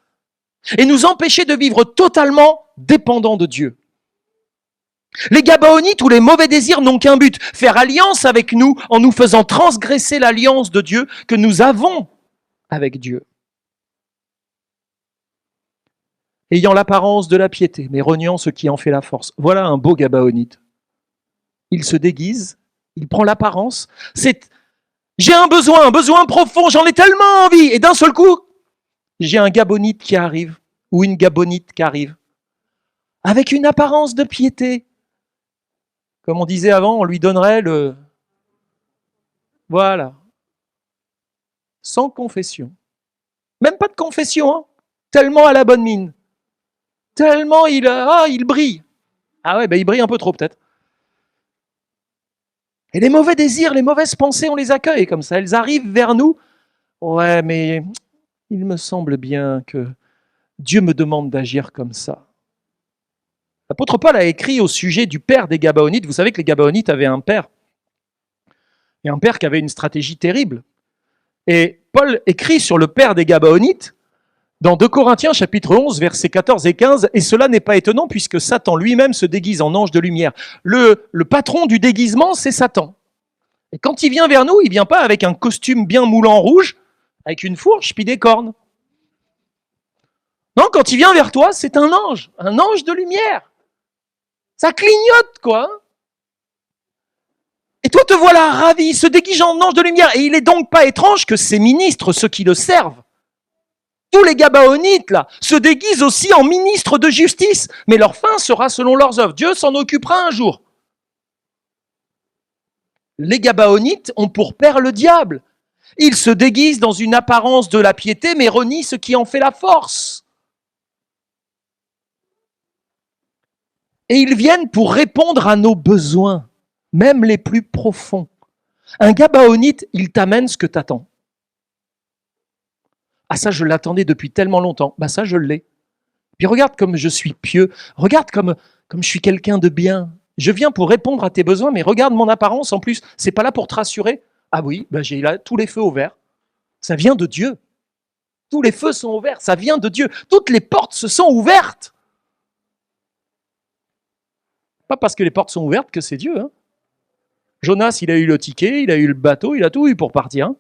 et nous empêcher de vivre totalement dépendants de Dieu. Les Gabaonites ou les mauvais désirs n'ont qu'un but, faire alliance avec nous en nous faisant transgresser l'alliance de Dieu que nous avons avec Dieu. Ayant l'apparence de la piété, mais reniant ce qui en fait la force. Voilà un beau Gabaonite. Il se déguise, il prend l'apparence. J'ai un besoin profond, j'en ai tellement envie. Et d'un seul coup, j'ai un Gabonite qui arrive, ou une Gabonite qui arrive, avec une apparence de piété. Comme on disait avant, on lui donnerait le... Voilà. Sans confession. Même pas de confession, hein. Tellement à la bonne mine. Tellement il brille. Ah ouais, il brille un peu trop peut-être. Et les mauvais désirs, les mauvaises pensées, on les accueille comme ça. Elles arrivent vers nous. Ouais, mais il me semble bien que Dieu me demande d'agir comme ça. L'apôtre Paul a écrit au sujet du père des Gabaonites. Vous savez que les Gabaonites avaient un père. Et un père qui avait une stratégie terrible. Et Paul écrit sur le père des Gabaonites dans 2 Corinthiens chapitre 11, versets 14 et 15. Et cela n'est pas étonnant puisque Satan lui-même se déguise en ange de lumière. Le patron du déguisement, c'est Satan. Et quand il vient vers nous, il vient pas avec un costume bien moulant rouge, avec une fourche puis des cornes. Non, quand il vient vers toi, c'est un ange de lumière. Ça clignote, quoi. Et toi te voilà ravi, se déguise en ange de lumière. Et il est donc pas étrange que ses ministres, ceux qui le servent, tous les Gabaonites, là, se déguisent aussi en ministres de justice. Mais leur fin sera selon leurs œuvres. Dieu s'en occupera un jour. Les Gabaonites ont pour père le diable. Ils se déguisent dans une apparence de la piété, mais renient ce qui en fait la force. Et ils viennent pour répondre à nos besoins, même les plus profonds. Un Gabaonite, il t'amène ce que t'attends. Ah ça, je l'attendais depuis tellement longtemps. Bah ça, je l'ai. Puis regarde comme je suis pieux. Regarde comme je suis quelqu'un de bien. Je viens pour répondre à tes besoins, mais regarde mon apparence en plus. C'est pas là pour te rassurer. Ah oui, bah j'ai là tous les feux ouverts. Ça vient de Dieu. Tous les feux sont ouverts. Ça vient de Dieu. Toutes les portes se sont ouvertes. Pas parce que les portes sont ouvertes que c'est Dieu. Hein. Jonas, il a eu le ticket, il a eu le bateau, il a tout eu pour partir. Hein.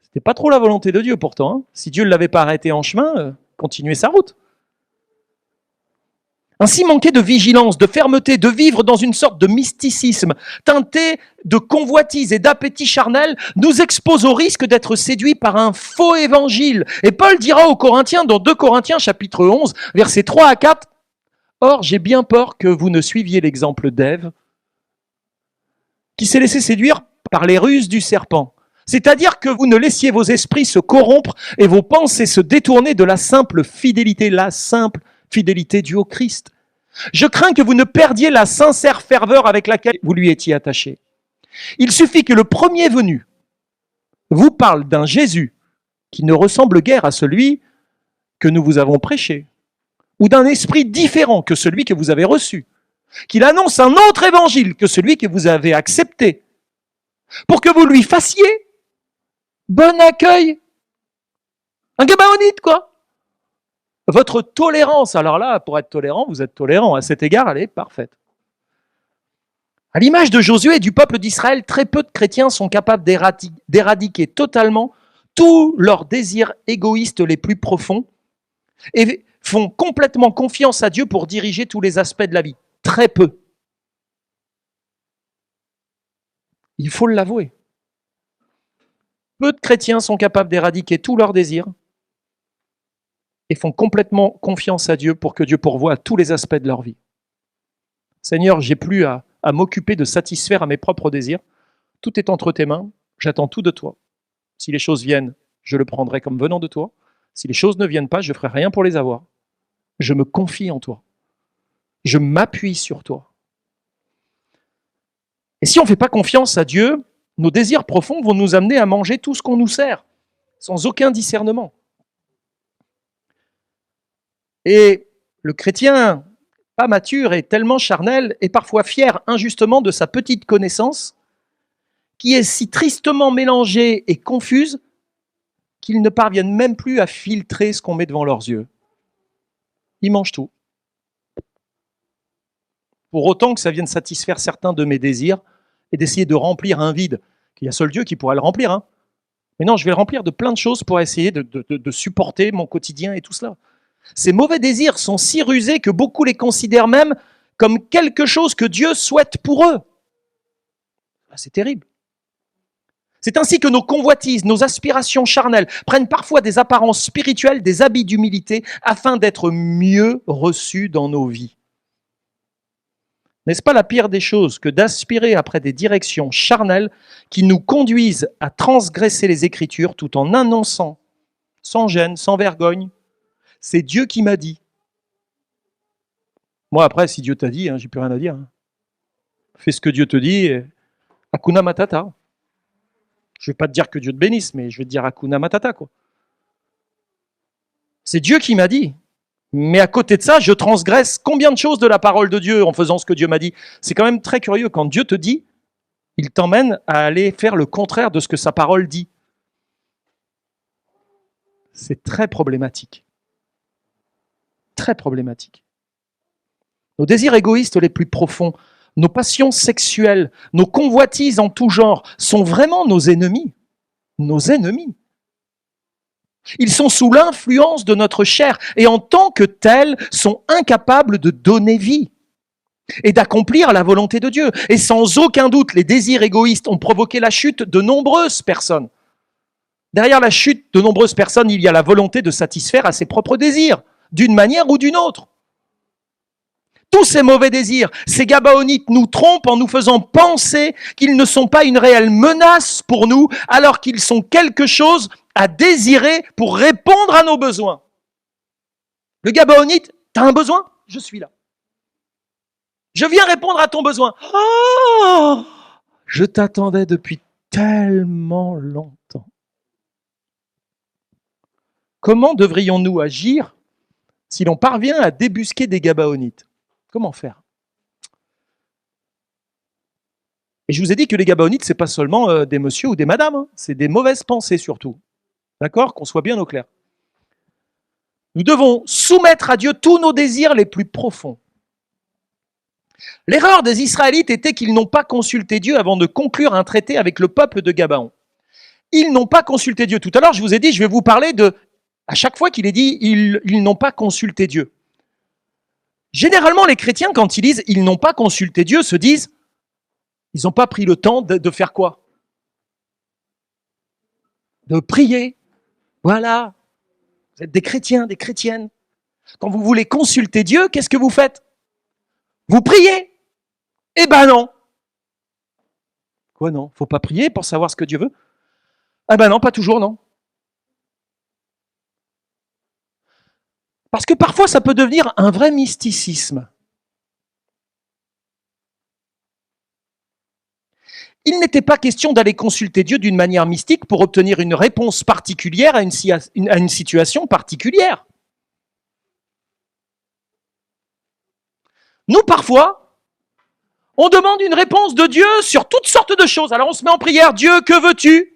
C'était pas trop la volonté de Dieu pourtant. Hein. Si Dieu ne l'avait pas arrêté en chemin, continuez sa route. Ainsi, manquer de vigilance, de fermeté, de vivre dans une sorte de mysticisme, teinté de convoitise et d'appétit charnel, nous expose au risque d'être séduits par un faux évangile. Et Paul dira aux Corinthiens, dans 2 Corinthiens chapitre 11, versets 3 à 4, « Or, j'ai bien peur que vous ne suiviez l'exemple d'Ève, qui s'est laissé séduire par les ruses du serpent. C'est-à-dire que vous ne laissiez vos esprits se corrompre et vos pensées se détourner de la simple fidélité due au Christ. Je crains que vous ne perdiez la sincère ferveur avec laquelle vous lui étiez attaché. Il suffit que le premier venu vous parle d'un Jésus qui ne ressemble guère à celui que nous vous avons prêché, ou d'un esprit différent que celui que vous avez reçu, qu'il annonce un autre évangile que celui que vous avez accepté, pour que vous lui fassiez bon accueil. Un gabaonite, quoi. Votre tolérance, alors là, pour être tolérant, vous êtes tolérant. À cet égard, elle est parfaite. À l'image de Josué et du peuple d'Israël, très peu de chrétiens sont capables d'éradiquer totalement tous leurs désirs égoïstes les plus profonds et font complètement confiance à Dieu pour diriger tous les aspects de la vie. Très peu. Il faut l'avouer. Peu de chrétiens sont capables d'éradiquer tous leurs désirs et font complètement confiance à Dieu pour que Dieu pourvoie à tous les aspects de leur vie. Seigneur, j'ai plus à m'occuper de satisfaire à mes propres désirs. Tout est entre tes mains, j'attends tout de toi. Si les choses viennent, je le prendrai comme venant de toi. Si les choses ne viennent pas, je ne ferai rien pour les avoir. Je me confie en toi. Je m'appuie sur toi. Et si on ne fait pas confiance à Dieu, nos désirs profonds vont nous amener à manger tout ce qu'on nous sert, sans aucun discernement. Et le chrétien, pas mature et tellement charnel, est parfois fier injustement de sa petite connaissance, qui est si tristement mélangée et confuse qu'ils ne parviennent même plus à filtrer ce qu'on met devant leurs yeux. Ils mangent tout. Pour autant que ça vienne satisfaire certains de mes désirs et d'essayer de remplir un vide, qu'il y a seul Dieu qui pourrait le remplir. Hein. Mais non, je vais le remplir de plein de choses pour essayer de supporter mon quotidien et tout cela. Ces mauvais désirs sont si rusés que beaucoup les considèrent même comme quelque chose que Dieu souhaite pour eux. C'est terrible. C'est ainsi que nos convoitises, nos aspirations charnelles prennent parfois des apparences spirituelles, des habits d'humilité, afin d'être mieux reçus dans nos vies. N'est-ce pas la pire des choses que d'aspirer après des directions charnelles qui nous conduisent à transgresser les Écritures tout en annonçant, sans gêne, sans vergogne, c'est Dieu qui m'a dit. Moi après, si Dieu t'a dit, j'ai plus rien à dire. Fais ce que Dieu te dit, Hakuna Matata. Je ne vais pas te dire que Dieu te bénisse, mais je vais te dire Hakuna Matata, quoi. C'est Dieu qui m'a dit. Mais à côté de ça, je transgresse combien de choses de la parole de Dieu en faisant ce que Dieu m'a dit. C'est quand même très curieux. Quand Dieu te dit, il t'emmène à aller faire le contraire de ce que sa parole dit. C'est très problématique. Très problématique. Nos désirs égoïstes les plus profonds nos passions sexuelles, nos convoitises en tout genre sont vraiment nos ennemis. Nos ennemis. Ils sont sous l'influence de notre chair et en tant que tels sont incapables de donner vie et d'accomplir la volonté de Dieu. Et sans aucun doute, les désirs égoïstes ont provoqué la chute de nombreuses personnes. Derrière la chute de nombreuses personnes, il y a la volonté de satisfaire à ses propres désirs, d'une manière ou d'une autre. Tous ces mauvais désirs, ces Gabaonites nous trompent en nous faisant penser qu'ils ne sont pas une réelle menace pour nous, alors qu'ils sont quelque chose à désirer pour répondre à nos besoins. Le Gabaonite, t'as un besoin? Je suis là. Je viens répondre à ton besoin. Oh, je t'attendais depuis tellement longtemps. Comment devrions-nous agir si l'on parvient à débusquer des Gabaonites? Comment faire? Et je vous ai dit que les Gabaonites, ce n'est pas seulement des messieurs ou des madames, hein, c'est des mauvaises pensées surtout. D'accord? Qu'on soit bien au clair. Nous devons soumettre à Dieu tous nos désirs les plus profonds. L'erreur des Israélites était qu'ils n'ont pas consulté Dieu avant de conclure un traité avec le peuple de Gabaon. Ils n'ont pas consulté Dieu. Tout à l'heure, je vous ai dit, je vais vous parler de... À chaque fois qu'il est dit, ils n'ont pas consulté Dieu. Généralement, les chrétiens, quand ils disent « ils n'ont pas consulté Dieu », se disent « ils n'ont pas pris le temps de faire quoi? De prier. Voilà. Vous êtes des chrétiens, des chrétiennes. Quand vous voulez consulter Dieu, qu'est-ce que vous faites? Vous priez. Eh ben non. Quoi non? Faut pas prier pour savoir ce que Dieu veut? Ah ben non, pas toujours, non. Parce que parfois, ça peut devenir un vrai mysticisme. Il n'était pas question d'aller consulter Dieu d'une manière mystique pour obtenir une réponse particulière à une situation particulière. Nous, parfois, on demande une réponse de Dieu sur toutes sortes de choses. Alors on se met en prière, Dieu, que veux-tu?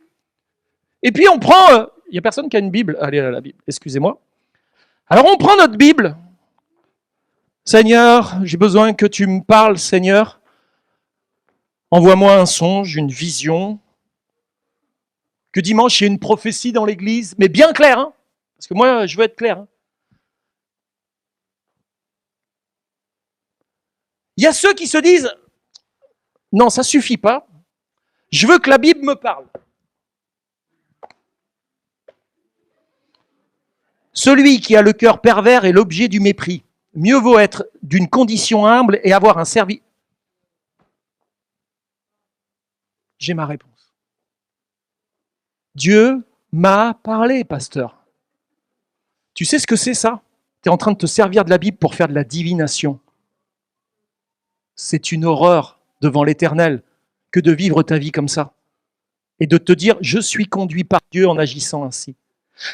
Et puis on prend... Il n'y a personne qui a une Bible? Allez, la Bible, excusez-moi. Alors on prend notre Bible. Seigneur, j'ai besoin que tu me parles, Seigneur. Envoie-moi un songe, une vision. Que dimanche, il y ait une prophétie dans l'église, mais bien claire, hein, parce que moi, je veux être clair. Hein. Il y a ceux qui se disent, non, ça suffit pas, je veux que la Bible me parle. Celui qui a le cœur pervers est l'objet du mépris. Mieux vaut être d'une condition humble et avoir un service. J'ai ma réponse. Dieu m'a parlé, pasteur. Tu sais ce que c'est ça? Tu es en train de te servir de la Bible pour faire de la divination. C'est une horreur devant l'Éternel que de vivre ta vie comme ça. Et de te dire, je suis conduit par Dieu en agissant ainsi.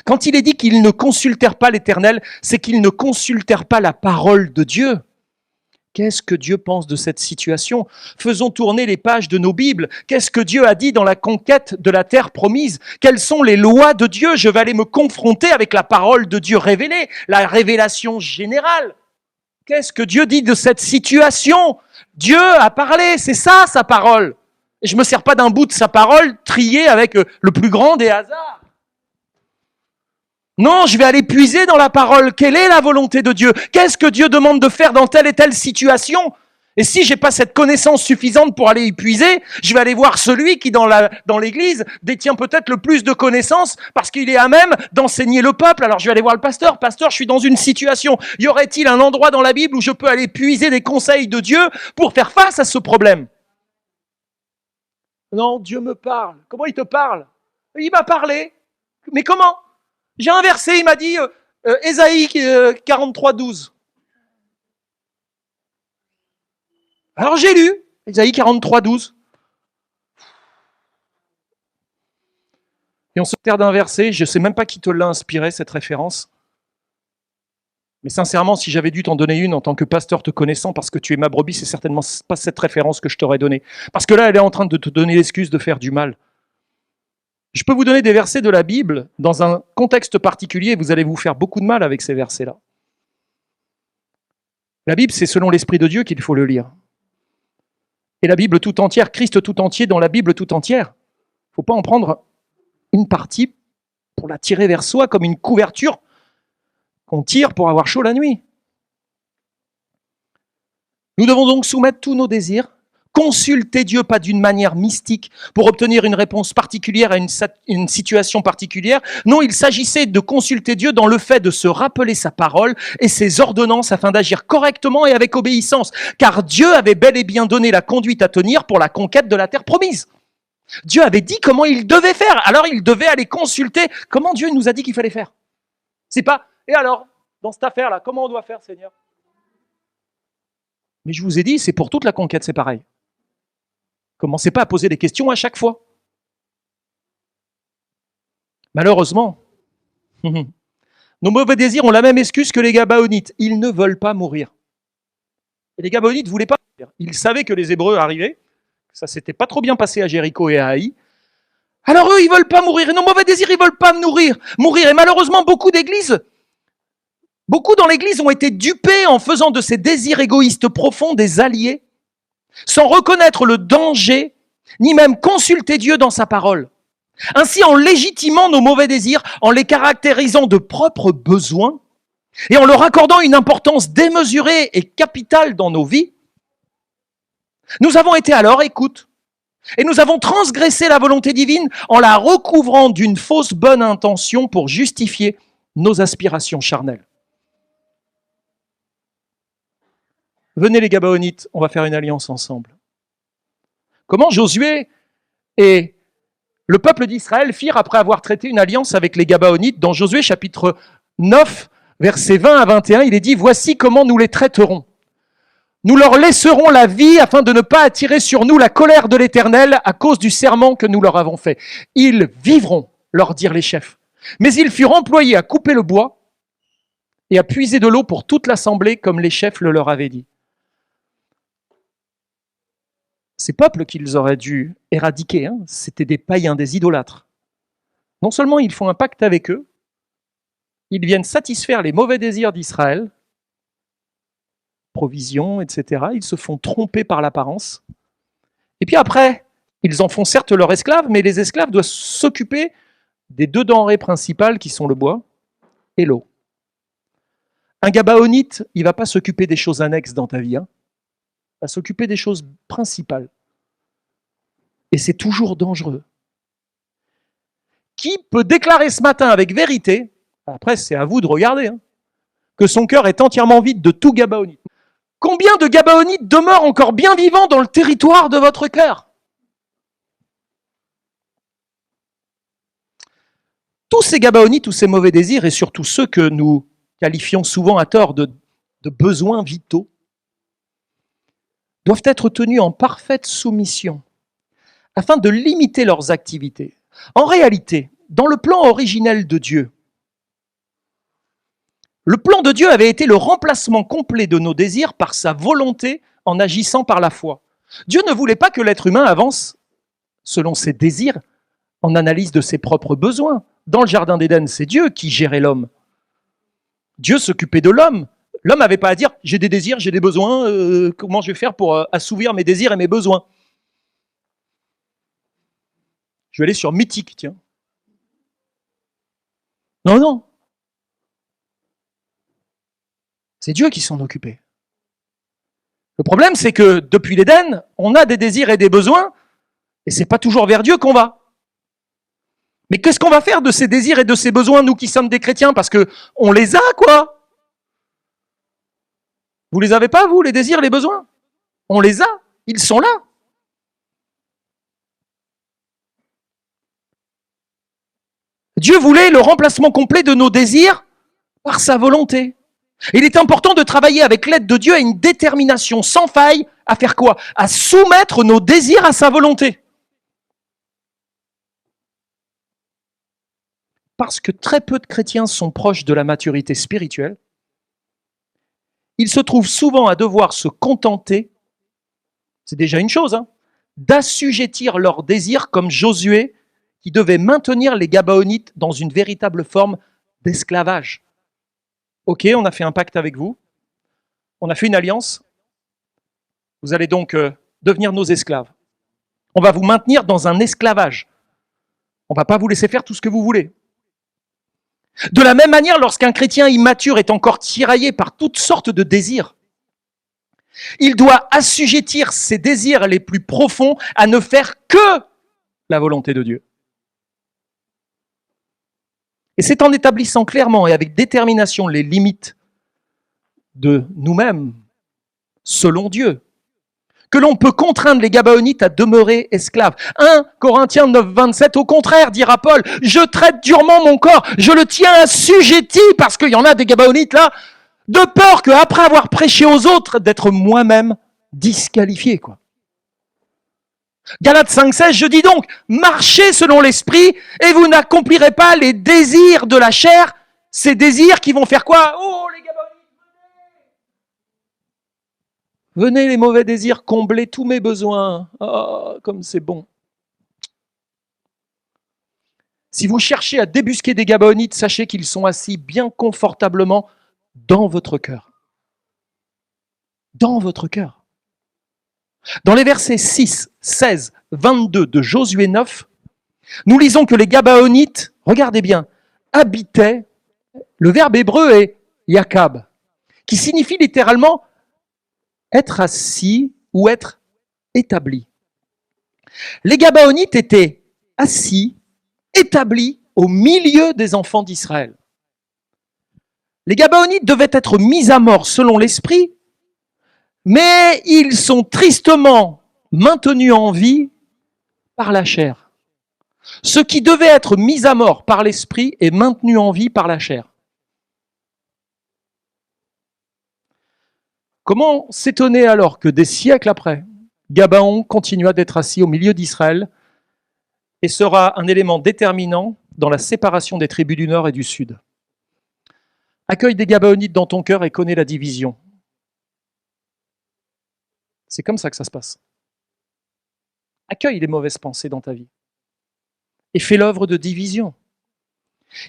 Quand il est dit qu'ils ne consultèrent pas l'Éternel, c'est qu'ils ne consultèrent pas la parole de Dieu. Qu'est-ce que Dieu pense de cette situation? Faisons tourner les pages de nos Bibles. Qu'est-ce que Dieu a dit dans la conquête de la terre promise? Quelles sont les lois de Dieu? Je vais aller me confronter avec la parole de Dieu révélée, la révélation générale. Qu'est-ce que Dieu dit de cette situation? Dieu a parlé, c'est ça sa parole. Et je ne me sers pas d'un bout de sa parole trié avec le plus grand des hasards. Non, je vais aller puiser dans la parole. Quelle est la volonté de Dieu? Qu'est-ce que Dieu demande de faire dans telle et telle situation? Et si j'ai pas cette connaissance suffisante pour aller y puiser, je vais aller voir celui qui, dans l'église, détient peut-être le plus de connaissances parce qu'il est à même d'enseigner le peuple. Alors je vais aller voir le pasteur. Pasteur, je suis dans une situation. Y aurait-il un endroit dans la Bible où je peux aller puiser des conseils de Dieu pour faire face à ce problème? Non, Dieu me parle. Comment il te parle? Il m'a parlé. Mais comment? J'ai un verset, il m'a dit, Ésaïe 43, 12. Alors j'ai lu, Ésaïe 43, 12. Et on se sert d'un verset, je ne sais même pas qui te l'a inspiré, cette référence. Mais sincèrement, si j'avais dû t'en donner une en tant que pasteur te connaissant, parce que tu es ma brebis, c'est certainement pas cette référence que je t'aurais donnée. Parce que là, elle est en train de te donner l'excuse de faire du mal. Je peux vous donner des versets de la Bible dans un contexte particulier, vous allez vous faire beaucoup de mal avec ces versets-là. La Bible, c'est selon l'Esprit de Dieu qu'il faut le lire. et la Bible tout entière, Christ tout entier dans la Bible tout entière. Il ne faut pas en prendre une partie pour la tirer vers soi comme une couverture qu'on tire pour avoir chaud la nuit. Nous devons donc soumettre tous nos désirs, consulter Dieu pas d'une manière mystique pour obtenir une réponse particulière à une situation particulière. Non, il s'agissait de consulter Dieu dans le fait de se rappeler sa parole et ses ordonnances afin d'agir correctement et avec obéissance. Car Dieu avait bel et bien donné la conduite à tenir pour la conquête de la terre promise. Dieu avait dit comment il devait faire. Alors il devait aller consulter comment Dieu nous a dit qu'il fallait faire. C'est pas, et alors, dans cette affaire-là, comment on doit faire, Seigneur? Mais je vous ai dit, c'est pour toute la conquête, c'est pareil. Commencez pas à poser des questions à chaque fois. Malheureusement, nos mauvais désirs ont la même excuse que les Gabaonites. Ils ne veulent pas mourir. Et les Gabaonites ne voulaient pas mourir. Ils savaient que les Hébreux arrivaient. Ça s'était pas trop bien passé à Jéricho et à Haï. Alors eux, ils veulent pas mourir. Et nos mauvais désirs, ils veulent pas mourir. Et malheureusement, beaucoup dans l'église ont été dupés en faisant de ces désirs égoïstes profonds des alliés, sans reconnaître le danger, ni même consulter Dieu dans sa parole. Ainsi, en légitimant nos mauvais désirs, en les caractérisant de propres besoins, et en leur accordant une importance démesurée et capitale dans nos vies, nous avons été à leur écoute, et nous avons transgressé la volonté divine en la recouvrant d'une fausse bonne intention pour justifier nos aspirations charnelles. Venez les Gabaonites, on va faire une alliance ensemble. Comment Josué et le peuple d'Israël firent après avoir traité une alliance avec les Gabaonites? Dans Josué chapitre 9, versets 20 à 21, il est dit « Voici comment nous les traiterons. Nous leur laisserons la vie afin de ne pas attirer sur nous la colère de l'Éternel à cause du serment que nous leur avons fait. Ils vivront, leur dirent les chefs. Mais ils furent employés à couper le bois et à puiser de l'eau pour toute l'assemblée comme les chefs le leur avaient dit. » Ces peuples qu'ils auraient dû éradiquer, c'était des païens, des idolâtres. Non seulement ils font un pacte avec eux, ils viennent satisfaire les mauvais désirs d'Israël, provisions, etc. Ils se font tromper par l'apparence. Et puis après, ils en font certes leurs esclaves, mais les esclaves doivent s'occuper des deux denrées principales qui sont le bois et l'eau. Un Gabaonite, il ne va pas s'occuper des choses annexes dans ta vie, à s'occuper des choses principales. Et c'est toujours dangereux. Qui peut déclarer ce matin avec vérité, après c'est à vous de regarder, que son cœur est entièrement vide de tout Gabaonite? Combien de Gabaonites demeurent encore bien vivants dans le territoire de votre cœur? Tous ces Gabaonites, tous ces mauvais désirs, et surtout ceux que nous qualifions souvent à tort de besoins vitaux, doivent être tenus en parfaite soumission afin de limiter leurs activités. En réalité, dans le plan originel de Dieu, le plan de Dieu avait été le remplacement complet de nos désirs par sa volonté en agissant par la foi. Dieu ne voulait pas que l'être humain avance selon ses désirs en analyse de ses propres besoins. Dans le jardin d'Éden, c'est Dieu qui gérait l'homme. Dieu s'occupait de l'homme. L'homme n'avait pas à dire « j'ai des désirs, j'ai des besoins, comment je vais faire pour assouvir mes désirs et mes besoins ?» Je vais aller sur Mythique, tiens. Non. C'est Dieu qui s'en occupait. Le problème, c'est que depuis l'Éden, on a des désirs et des besoins, et c'est pas toujours vers Dieu qu'on va. Mais qu'est-ce qu'on va faire de ces désirs et de ces besoins, nous qui sommes des chrétiens? Parce que on les a, quoi. Vous les avez pas, vous, les désirs, les besoins? On les a, ils sont là. Dieu voulait le remplacement complet de nos désirs par sa volonté. Il est important de travailler avec l'aide de Dieu à une détermination sans faille à faire quoi? À soumettre nos désirs à sa volonté. Parce que très peu de chrétiens sont proches de la maturité spirituelle, ils se trouvent souvent à devoir se contenter, c'est déjà une chose, d'assujettir leurs désirs comme Josué, qui devait maintenir les Gabaonites dans une véritable forme d'esclavage. Ok, on a fait un pacte avec vous, on a fait une alliance, vous allez donc devenir nos esclaves. On va vous maintenir dans un esclavage. On ne va pas vous laisser faire tout ce que vous voulez. De la même manière, lorsqu'un chrétien immature est encore tiraillé par toutes sortes de désirs, il doit assujettir ses désirs les plus profonds à ne faire que la volonté de Dieu. Et c'est en établissant clairement et avec détermination les limites de nous-mêmes, selon Dieu, que l'on peut contraindre les Gabaonites à demeurer esclaves. 1 Corinthiens 9, 27, au contraire, dira Paul, je traite durement mon corps, je le tiens assujetti, parce qu'il y en a des Gabaonites là, de peur qu'après avoir prêché aux autres, d'être moi-même disqualifié, quoi. Galates 5, 16, je dis donc, marchez selon l'esprit, et vous n'accomplirez pas les désirs de la chair, ces désirs qui vont faire quoi? Oh, les Gabaonites! Venez les mauvais désirs, combler tous mes besoins. Oh, comme c'est bon. Si vous cherchez à débusquer des Gabaonites, sachez qu'ils sont assis bien confortablement dans votre cœur. Dans votre cœur. Dans les versets 6, 16, 22 de Josué 9, nous lisons que les Gabaonites, regardez bien, habitaient, le verbe hébreu est yakab, qui signifie littéralement être assis ou être établi. Les Gabaonites étaient assis, établis au milieu des enfants d'Israël. Les Gabaonites devaient être mis à mort selon l'esprit, mais ils sont tristement maintenus en vie par la chair. Ce qui devait être mis à mort par l'esprit est maintenu en vie par la chair. Comment s'étonner alors que des siècles après, Gabaon continua d'être assis au milieu d'Israël et sera un élément déterminant dans la séparation des tribus du Nord et du Sud. Accueille des Gabaonites dans ton cœur et connais la division. C'est comme ça que ça se passe. Accueille les mauvaises pensées dans ta vie et fais l'œuvre de division.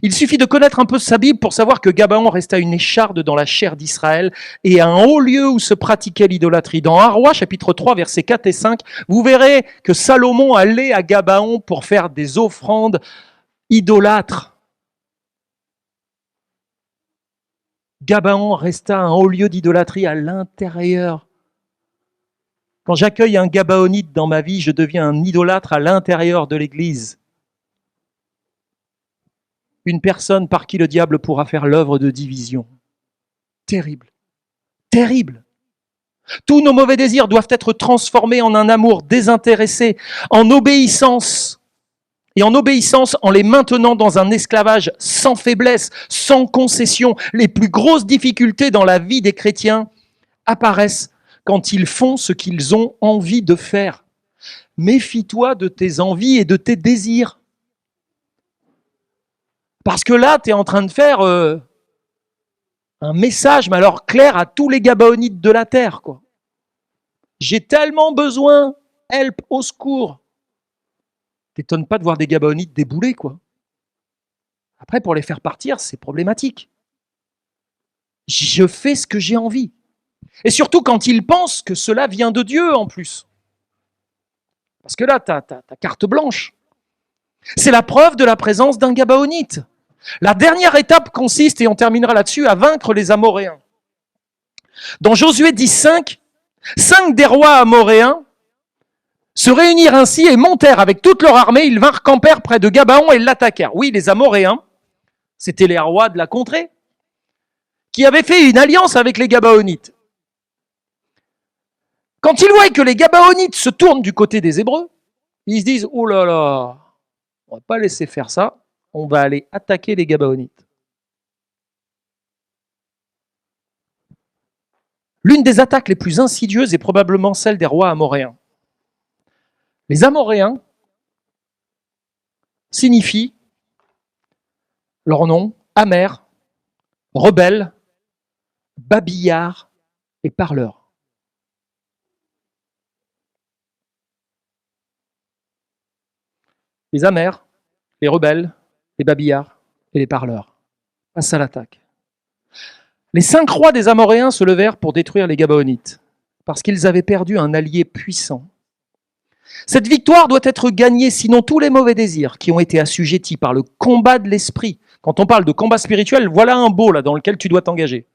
Il suffit de connaître un peu sa Bible pour savoir que Gabaon resta une écharde dans la chair d'Israël et un haut lieu où se pratiquait l'idolâtrie. Dans 1 Roi, chapitre 3, versets 4 et 5, vous verrez que Salomon allait à Gabaon pour faire des offrandes idolâtres. Gabaon resta un haut lieu d'idolâtrie à l'intérieur. Quand j'accueille un Gabaonite dans ma vie, je deviens un idolâtre à l'intérieur de l'Église. Une personne par qui le diable pourra faire l'œuvre de division. Terrible. Terrible. Tous nos mauvais désirs doivent être transformés en un amour désintéressé, en obéissance. Et en obéissance, en les maintenant dans un esclavage sans faiblesse, sans concession. Les plus grosses difficultés dans la vie des chrétiens apparaissent quand ils font ce qu'ils ont envie de faire. Méfie-toi de tes envies et de tes désirs. Parce que là, tu es en train de faire un message, mais alors clair à tous les Gabaonites de la terre, quoi. J'ai tellement besoin, help, au secours. T'étonnes pas de voir des Gabaonites débouler, quoi. Après, pour les faire partir, c'est problématique. Je fais ce que j'ai envie. Et surtout quand ils pensent que cela vient de Dieu, en plus. Parce que là, t'as carte blanche. C'est la preuve de la présence d'un Gabaonite. La dernière étape consiste, et on terminera là-dessus, à vaincre les Amoréens. Dans Josué 10, 5 des rois amoréens se réunirent ainsi et montèrent avec toute leur armée. Ils vinrent campèrent près de Gabaon et l'attaquèrent. Oui, les Amoréens, c'était les rois de la contrée, qui avaient fait une alliance avec les Gabaonites. Quand ils voient que les Gabaonites se tournent du côté des Hébreux, ils se disent « Oh là là, on ne va pas laisser faire ça. On va aller attaquer les Gabaonites. » L'une des attaques les plus insidieuses est probablement celle des rois amoréens. Les Amoréens signifient leur nom amer, rebelle, babillard et parleur. Les amers, les rebelles, les babillards et les parleurs passent à l'attaque. Les 5 rois des Amoréens se levèrent pour détruire les Gabaonites. parce qu'ils avaient perdu un allié puissant. Cette victoire doit être gagnée, sinon tous les mauvais désirs qui ont été assujettis par le combat de l'esprit. Quand on parle de combat spirituel, voilà un beau là dans lequel tu dois t'engager.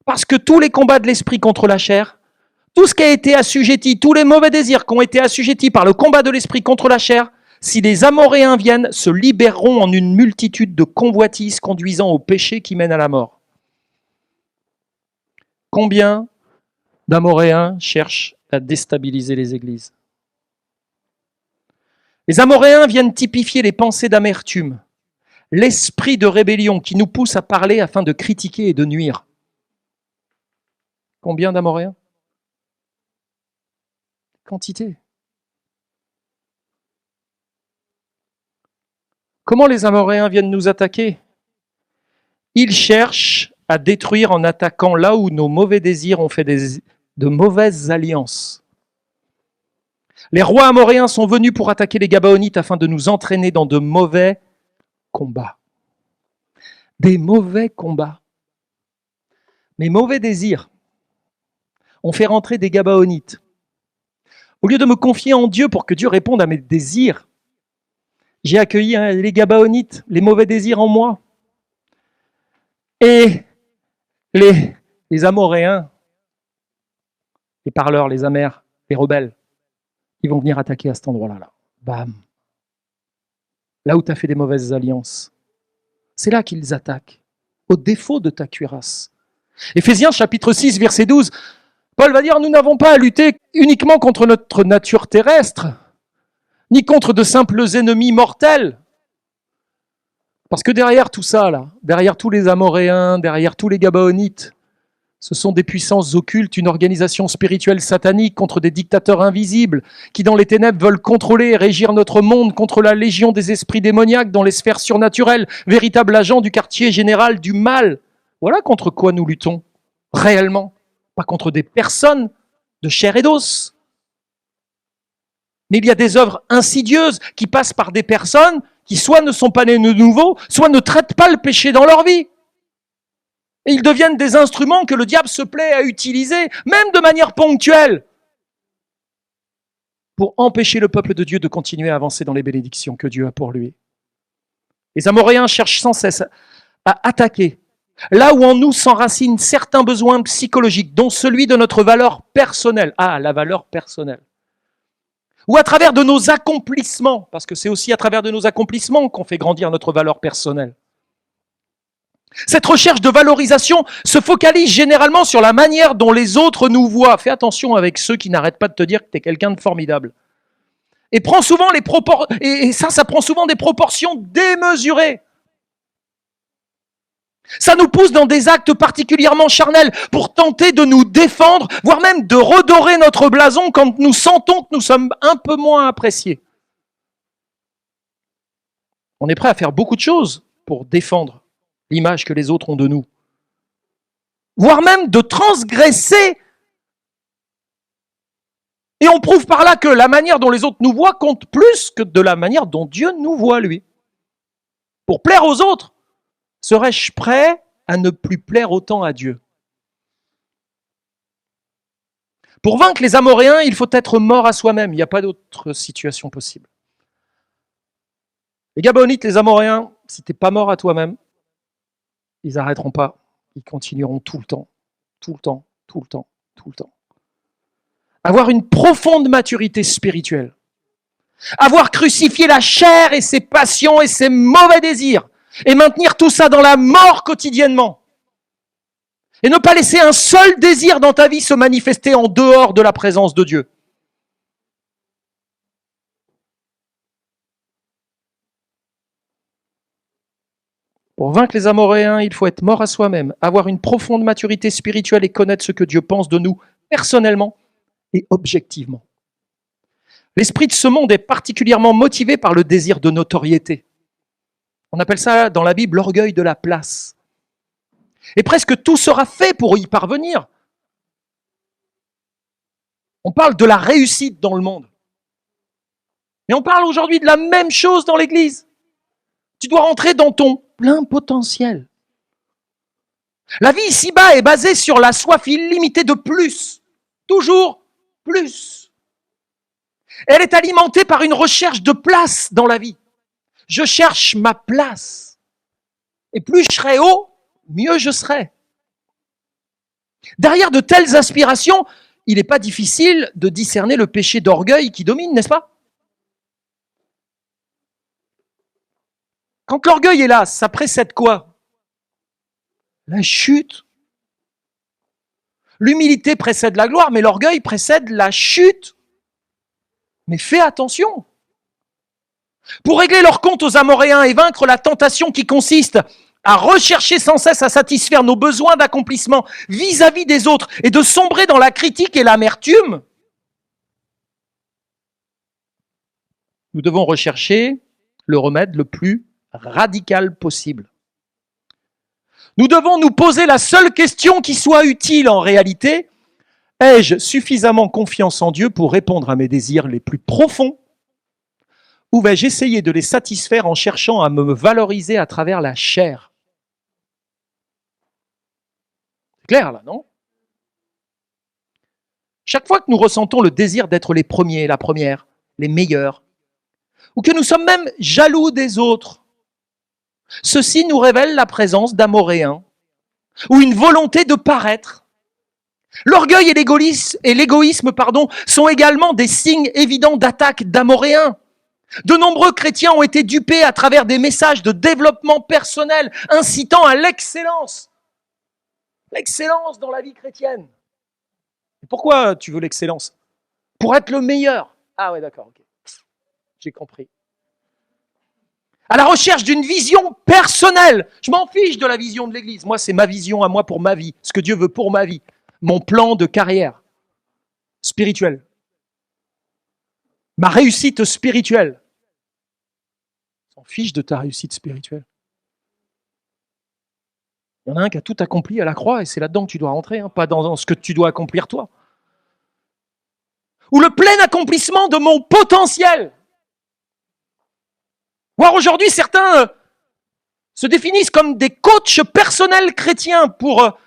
Parce que tous les combats de l'esprit contre la chair, tout ce qui a été assujetti, tous les mauvais désirs qui ont été assujettis par le combat de l'esprit contre la chair, si les Amoréens viennent, se libéreront en une multitude de convoitises conduisant au péché qui mène à la mort. Combien d'Amoréens cherchent à déstabiliser les églises? Les Amoréens viennent typifier les pensées d'amertume, l'esprit de rébellion qui nous pousse à parler afin de critiquer et de nuire. Combien d'Amoréens? Quantité. Comment les Amoréens viennent nous attaquer? Ils cherchent à détruire en attaquant là où nos mauvais désirs ont fait de mauvaises alliances. Les rois amoréens sont venus pour attaquer les Gabaonites afin de nous entraîner dans de mauvais combats. Des mauvais combats. Mes mauvais désirs ont fait rentrer des Gabaonites. Au lieu de me confier en Dieu pour que Dieu réponde à mes désirs, j'ai accueilli les Gabaonites, les mauvais désirs en moi. Et les Amoréens, les parleurs, les amers, les rebelles, ils vont venir attaquer à cet endroit-là. Là. Bam. Là où tu as fait des mauvaises alliances. C'est là qu'ils attaquent, au défaut de ta cuirasse. Éphésiens chapitre 6, verset 12, Paul va dire, nous n'avons pas à lutter uniquement contre notre nature terrestre, ni contre de simples ennemis mortels. Parce que derrière tout ça, là, derrière tous les Amoréens, derrière tous les Gabaonites, ce sont des puissances occultes, une organisation spirituelle satanique contre des dictateurs invisibles qui, dans les ténèbres, veulent contrôler et régir notre monde contre la légion des esprits démoniaques dans les sphères surnaturelles, véritables agents du quartier général du mal. Voilà contre quoi nous luttons, réellement. Pas contre des personnes de chair et d'os. Mais il y a des œuvres insidieuses qui passent par des personnes qui soit ne sont pas nés de nouveau, soit ne traitent pas le péché dans leur vie. Et ils deviennent des instruments que le diable se plaît à utiliser, même de manière ponctuelle, pour empêcher le peuple de Dieu de continuer à avancer dans les bénédictions que Dieu a pour lui. Les Amoréens cherchent sans cesse à attaquer là où en nous s'enracinent certains besoins psychologiques, dont celui de notre valeur personnelle. Ah, la valeur personnelle. Ou à travers de nos accomplissements, parce que c'est aussi à travers de nos accomplissements qu'on fait grandir notre valeur personnelle. Cette recherche de valorisation se focalise généralement sur la manière dont les autres nous voient. Fais attention avec ceux qui n'arrêtent pas de te dire que tu es quelqu'un de formidable. Et prend souvent ça prend souvent des proportions démesurées. Ça nous pousse dans des actes particulièrement charnels pour tenter de nous défendre, voire même de redorer notre blason quand nous sentons que nous sommes un peu moins appréciés. On est prêt à faire beaucoup de choses pour défendre l'image que les autres ont de nous. Voire même de transgresser. Et on prouve par là que la manière dont les autres nous voient compte plus que de la manière dont Dieu nous voit, lui. Pour plaire aux autres, serais-je prêt à ne plus plaire autant à Dieu? Pour vaincre les Amoréens, il faut être mort à soi-même. Il n'y a pas d'autre situation possible. Les Gabaonites, les Amoréens, si tu n'es pas mort à toi-même, ils n'arrêteront pas. Ils continueront tout le temps, tout le temps, tout le temps, tout le temps. Avoir une profonde maturité spirituelle. Avoir crucifié la chair et ses passions et ses mauvais désirs. Et maintenir tout ça dans la mort quotidiennement. Et ne pas laisser un seul désir dans ta vie se manifester en dehors de la présence de Dieu. Pour vaincre les Amoréens, il faut être mort à soi-même, avoir une profonde maturité spirituelle et connaître ce que Dieu pense de nous personnellement et objectivement. L'esprit de ce monde est particulièrement motivé par le désir de notoriété. On appelle ça dans la Bible l'orgueil de la place. Et presque tout sera fait pour y parvenir. On parle de la réussite dans le monde. Et on parle aujourd'hui de la même chose dans l'Église. Tu dois rentrer dans ton plein potentiel. La vie ici-bas est basée sur la soif illimitée de plus. Toujours plus. Elle est alimentée par une recherche de place dans la vie. Je cherche ma place. Et plus je serai haut, mieux je serai. Derrière de telles aspirations, il n'est pas difficile de discerner le péché d'orgueil qui domine, n'est-ce pas? Quand l'orgueil est là, ça précède quoi? La chute. L'humilité précède la gloire, mais l'orgueil précède la chute. Mais fais attention. Pour régler leur compte aux Amoréens et vaincre la tentation qui consiste à rechercher sans cesse à satisfaire nos besoins d'accomplissement vis-à-vis des autres et de sombrer dans la critique et l'amertume, nous devons rechercher le remède le plus radical possible. Nous devons nous poser la seule question qui soit utile en réalité. Ai-je suffisamment confiance en Dieu pour répondre à mes désirs les plus profonds? Ou vais-je essayer de les satisfaire en cherchant à me valoriser à travers la chair? C'est clair là, non? Chaque fois que nous ressentons le désir d'être les premiers, la première, les meilleurs, ou que nous sommes même jaloux des autres, ceci nous révèle la présence d'Amoréens, ou une volonté de paraître. L'orgueil et l'égoïsme, sont également des signes évidents d'attaque d'Amoréens. De nombreux chrétiens ont été dupés à travers des messages de développement personnel incitant à l'excellence. L'excellence dans la vie chrétienne. Et pourquoi tu veux l'excellence? Pour être le meilleur. Ah ouais, d'accord, ok. J'ai compris. À la recherche d'une vision personnelle. Je m'en fiche de la vision de l'Église. Moi, c'est ma vision à moi pour ma vie. Ce que Dieu veut pour ma vie. Mon plan de carrière spirituelle. Ma réussite spirituelle. On s'en fiche de ta réussite spirituelle. Il y en a un qui a tout accompli à la croix et c'est là-dedans que tu dois rentrer, hein, pas dans ce que tu dois accomplir toi. Ou le plein accomplissement de mon potentiel. Voire aujourd'hui, certains se définissent comme des coachs personnels chrétiens pour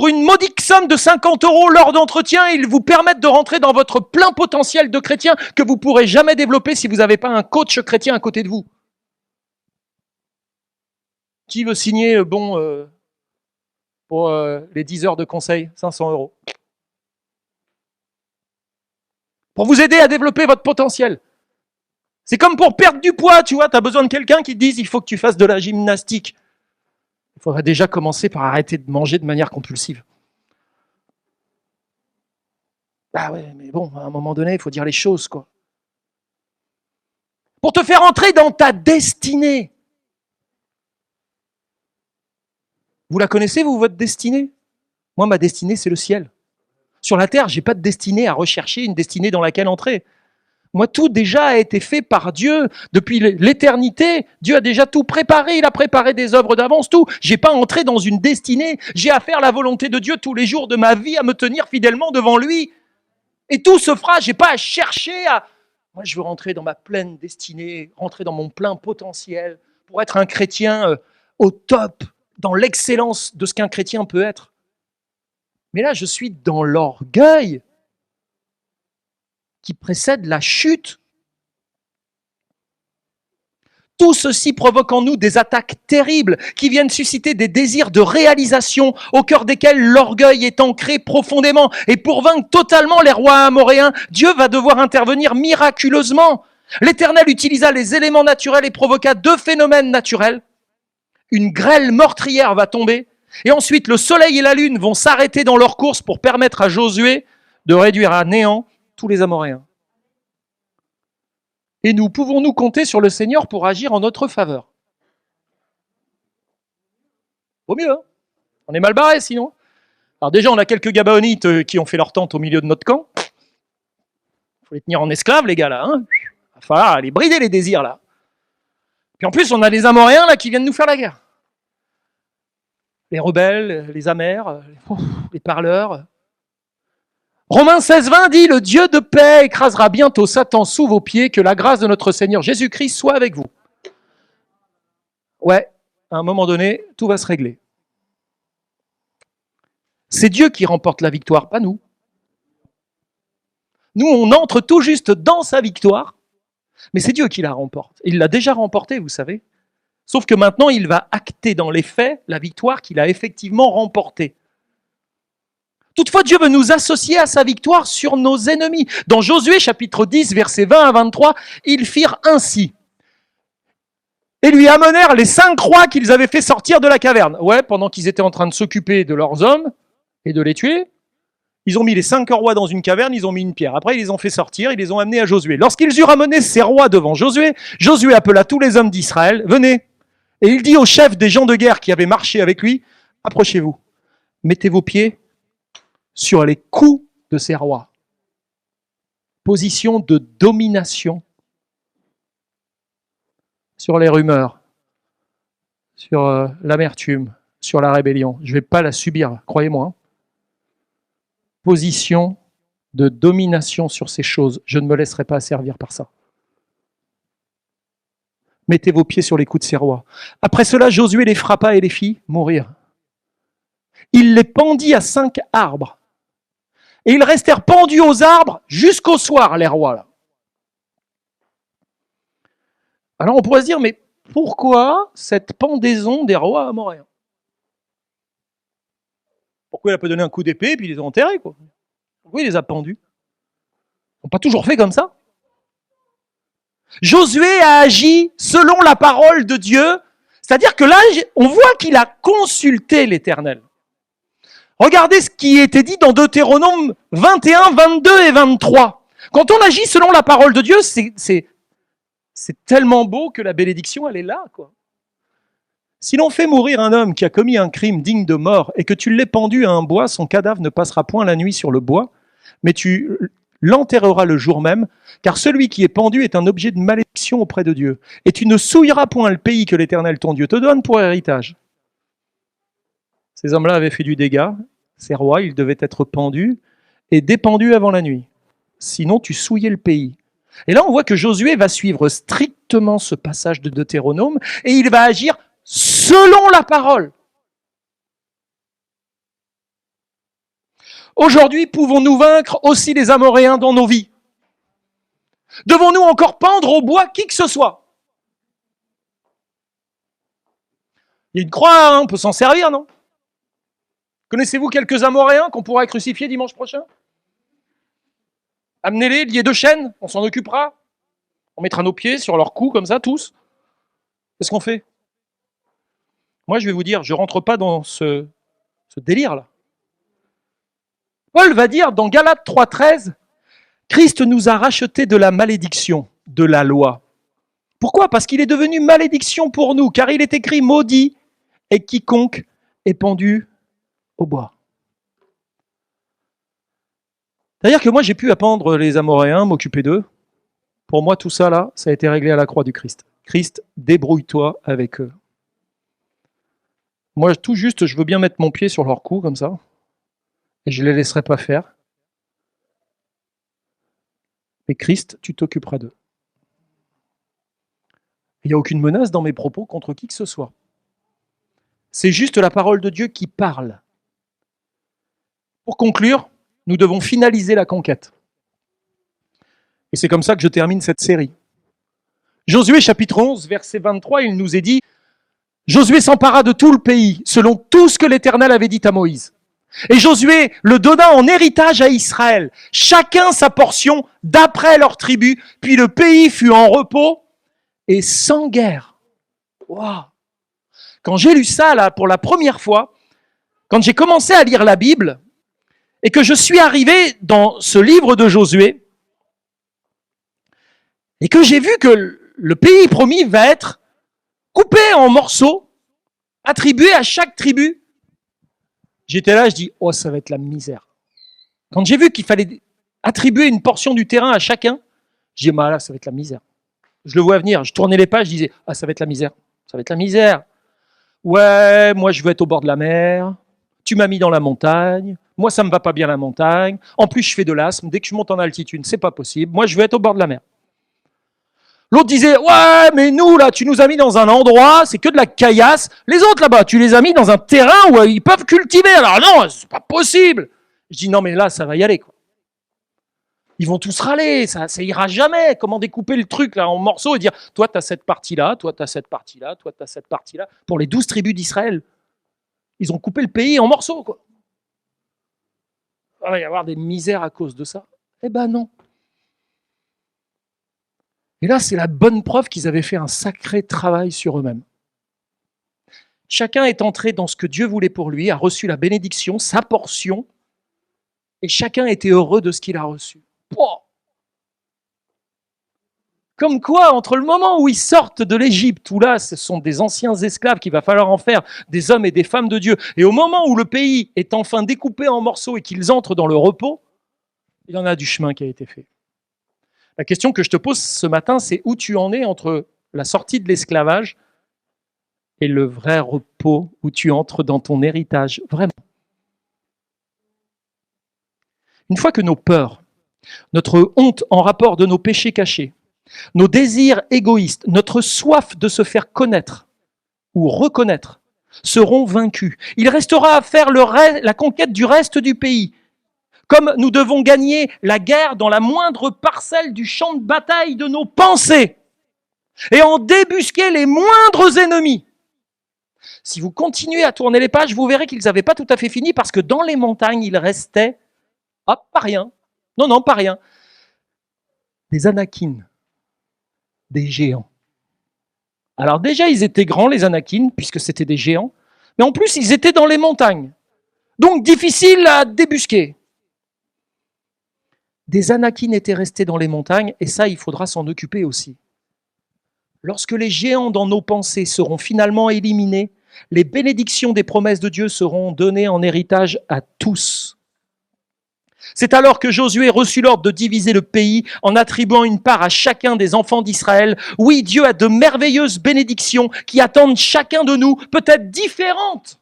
une modique somme de 50 € lors d'entretien. Ils vous permettent de rentrer dans votre plein potentiel de chrétien que vous ne pourrez jamais développer si vous n'avez pas un coach chrétien à côté de vous. Qui veut signer pour les 10 heures de conseil? 500 €. Pour vous aider à développer votre potentiel. C'est comme pour perdre du poids, tu vois, tu as besoin de quelqu'un qui te dise il faut que tu fasses de la gymnastique. Il faudrait déjà commencer par arrêter de manger de manière compulsive. Ah ouais, mais bon, à un moment donné, il faut dire les choses, quoi. Pour te faire entrer dans ta destinée. Vous la connaissez, vous, votre destinée? Moi, ma destinée, c'est le ciel. Sur la terre, je n'ai pas de destinée à rechercher, une destinée dans laquelle entrer. Moi, tout déjà a été fait par Dieu. Depuis l'éternité, Dieu a déjà tout préparé. Il a préparé des œuvres d'avance, tout. Je n'ai pas entré dans une destinée. J'ai à faire la volonté de Dieu tous les jours de ma vie, à me tenir fidèlement devant lui. Et tout se fera. Je n'ai pas à chercher à... Moi, je veux rentrer dans ma pleine destinée, rentrer dans mon plein potentiel pour être un chrétien au top, dans l'excellence de ce qu'un chrétien peut être. Mais là, je suis dans l'orgueil qui précède la chute. Tout ceci provoque en nous des attaques terribles qui viennent susciter des désirs de réalisation au cœur desquels l'orgueil est ancré profondément. Et pour vaincre totalement les rois amoréens, Dieu va devoir intervenir miraculeusement. L'Éternel utilisa les éléments naturels et provoqua 2 phénomènes naturels. Une grêle meurtrière va tomber et ensuite le soleil et la lune vont s'arrêter dans leur course pour permettre à Josué de réduire à néant tous les Amoréens. Et nous pouvons-nous compter sur le Seigneur pour agir en notre faveur? Vaut mieux, hein? On est mal barré sinon. Alors déjà, on a quelques Gabaonites qui ont fait leur tente au milieu de notre camp. Il faut les tenir en esclaves, les gars, là. Hein, il va falloir les brider, les désirs, là. Puis en plus, on a les Amoréens, là, qui viennent nous faire la guerre. Les rebelles, les amers, les parleurs. Romains 16,20 dit « Le Dieu de paix écrasera bientôt Satan sous vos pieds, que la grâce de notre Seigneur Jésus-Christ soit avec vous. » Ouais, à un moment donné, tout va se régler. C'est Dieu qui remporte la victoire, pas nous. Nous, on entre tout juste dans sa victoire, mais c'est Dieu qui la remporte. Il l'a déjà remportée, vous savez. Sauf que maintenant, il va acter dans les faits la victoire qu'il a effectivement remportée. Toutefois, Dieu veut nous associer à sa victoire sur nos ennemis. Dans Josué chapitre 10, versets 20 à 23, ils firent ainsi. Et lui amenèrent les 5 rois qu'ils avaient fait sortir de la caverne. Ouais, pendant qu'ils étaient en train de s'occuper de leurs hommes et de les tuer, ils ont mis les 5 rois dans une caverne, ils ont mis une pierre. Après, ils les ont fait sortir, ils les ont amenés à Josué. Lorsqu'ils eurent amené ces rois devant Josué, Josué appela tous les hommes d'Israël, venez. Et il dit aux chefs des gens de guerre qui avaient marché avec lui, approchez-vous, mettez vos pieds sur les coups de ces rois. Position de domination sur les rumeurs, sur l'amertume, sur la rébellion. Je ne vais pas la subir, croyez-moi. Position de domination sur ces choses. Je ne me laisserai pas asservir par ça. Mettez vos pieds sur les coups de ces rois. Après cela, Josué les frappa et les fit mourir. Il les pendit à 5 arbres. Et ils restèrent pendus aux arbres jusqu'au soir, les rois. Là. Alors on pourrait se dire, mais pourquoi cette pendaison des rois amoréens? Pourquoi il a pas donné un coup d'épée et puis ils les a enterrés, quoi? Pourquoi il les a pendus? Ils n'ont pas toujours fait comme ça. Josué a agi selon la parole de Dieu, c'est-à-dire que là, on voit qu'il a consulté l'Éternel. Regardez ce qui était dit dans Deutéronome 21, 22 et 23. Quand on agit selon la parole de Dieu, c'est tellement beau que la bénédiction, elle est là, quoi. Si l'on fait mourir un homme qui a commis un crime digne de mort et que tu l'aies pendu à un bois, son cadavre ne passera point la nuit sur le bois, mais tu l'enterreras le jour même, car celui qui est pendu est un objet de malédiction auprès de Dieu. Et tu ne souilleras point le pays que l'Éternel ton Dieu te donne pour héritage. Ces hommes-là avaient fait du dégât, ces rois, ils devaient être pendus et dépendus avant la nuit. Sinon, tu souillais le pays. Et là, on voit que Josué va suivre strictement ce passage de Deutéronome et il va agir selon la parole. Aujourd'hui, pouvons-nous vaincre aussi les Amoréens dans nos vies? Devons-nous encore pendre au bois qui que ce soit? Il y a une croix, hein, on peut s'en servir, non? Connaissez-vous quelques Amoréens qu'on pourra crucifier dimanche prochain? Amenez-les, liés de chaînes, on s'en occupera. On mettra nos pieds sur leur cou, comme ça, tous. Qu'est-ce qu'on fait? Moi, je vais vous dire, je ne rentre pas dans ce délire-là. Paul va dire dans Galates 3,13, Christ nous a rachetés de la malédiction de la loi. Pourquoi? Parce qu'il est devenu malédiction pour nous, car il est écrit maudit et quiconque est pendu au bois. C'est-à-dire que moi, j'ai pu appendre les Amoréens, m'occuper d'eux. Pour moi, tout ça, là, ça a été réglé à la croix du Christ. Christ, débrouille-toi avec eux. Moi, tout juste, je veux bien mettre mon pied sur leur cou, comme ça, et je ne les laisserai pas faire. Mais Christ, tu t'occuperas d'eux. Il n'y a aucune menace dans mes propos contre qui que ce soit. C'est juste la parole de Dieu qui parle. Pour conclure, nous devons finaliser la conquête. Et c'est comme ça que je termine cette série. Josué chapitre 11, verset 23, il nous est dit « Josué s'empara de tout le pays, selon tout ce que l'Éternel avait dit à Moïse. Et Josué le donna en héritage à Israël, chacun sa portion d'après leur tribu, puis le pays fut en repos et sans guerre. » Wow. Quand j'ai lu ça là pour la première fois, quand j'ai commencé à lire la Bible, et que je suis arrivé dans ce livre de Josué, et que j'ai vu que le pays promis va être coupé en morceaux, attribué à chaque tribu, j'étais là, je dis, oh, ça va être la misère. Quand j'ai vu qu'il fallait attribuer une portion du terrain à chacun, je dis, bah là, ça va être la misère. Je le vois venir, je tournais les pages, je disais, ah, ça va être la misère, ça va être la misère. Ouais, moi, je veux être au bord de la mer, tu m'as mis dans la montagne, moi, ça me va pas bien la montagne, en plus, je fais de l'asthme, dès que je monte en altitude, c'est pas possible, moi, je veux être au bord de la mer. L'autre disait, ouais, mais nous, là, tu nous as mis dans un endroit, c'est que de la caillasse. Les autres, là-bas, tu les as mis dans un terrain où ils peuvent cultiver. Alors non, c'est pas possible. Je dis, non, mais là, ça va y aller, quoi. Ils vont tous râler, ça ira jamais. Comment découper le truc là en morceaux et dire, toi, tu as cette partie-là, toi, tu as cette partie-là, toi, tu as cette partie-là. Pour les 12 tribus d'Israël, ils ont coupé le pays en morceaux, quoi. Il va y avoir des misères à cause de ça. Eh ben non. Et là, c'est la bonne preuve qu'ils avaient fait un sacré travail sur eux-mêmes. Chacun est entré dans ce que Dieu voulait pour lui, a reçu la bénédiction, sa portion, et chacun était heureux de ce qu'il a reçu. Oh, comme quoi, entre le moment où ils sortent de l'Égypte, où là, ce sont des anciens esclaves qu'il va falloir en faire des hommes et des femmes de Dieu, et au moment où le pays est enfin découpé en morceaux et qu'ils entrent dans le repos, il y en a du chemin qui a été fait. La question que je te pose ce matin, c'est où tu en es entre la sortie de l'esclavage et le vrai repos où tu entres dans ton héritage, vraiment. Une fois que nos peurs, notre honte en rapport de nos péchés cachés, nos désirs égoïstes, notre soif de se faire connaître ou reconnaître seront vaincus, il restera à faire la conquête du reste du pays. Comme nous devons gagner la guerre dans la moindre parcelle du champ de bataille de nos pensées et en débusquer les moindres ennemis. Si vous continuez à tourner les pages, vous verrez qu'ils n'avaient pas tout à fait fini parce que dans les montagnes, il restait, pas rien. Non, pas rien. Des Anakim, des géants. Alors déjà, ils étaient grands, les Anakim, puisque c'était des géants, mais en plus, ils étaient dans les montagnes. Donc, difficile à débusquer. Des Anakim étaient restés dans les montagnes, et ça, il faudra s'en occuper aussi. Lorsque les géants dans nos pensées seront finalement éliminés, les bénédictions des promesses de Dieu seront données en héritage à tous. C'est alors que Josué reçut l'ordre de diviser le pays en attribuant une part à chacun des enfants d'Israël. Oui, Dieu a de merveilleuses bénédictions qui attendent chacun de nous, peut-être différentes.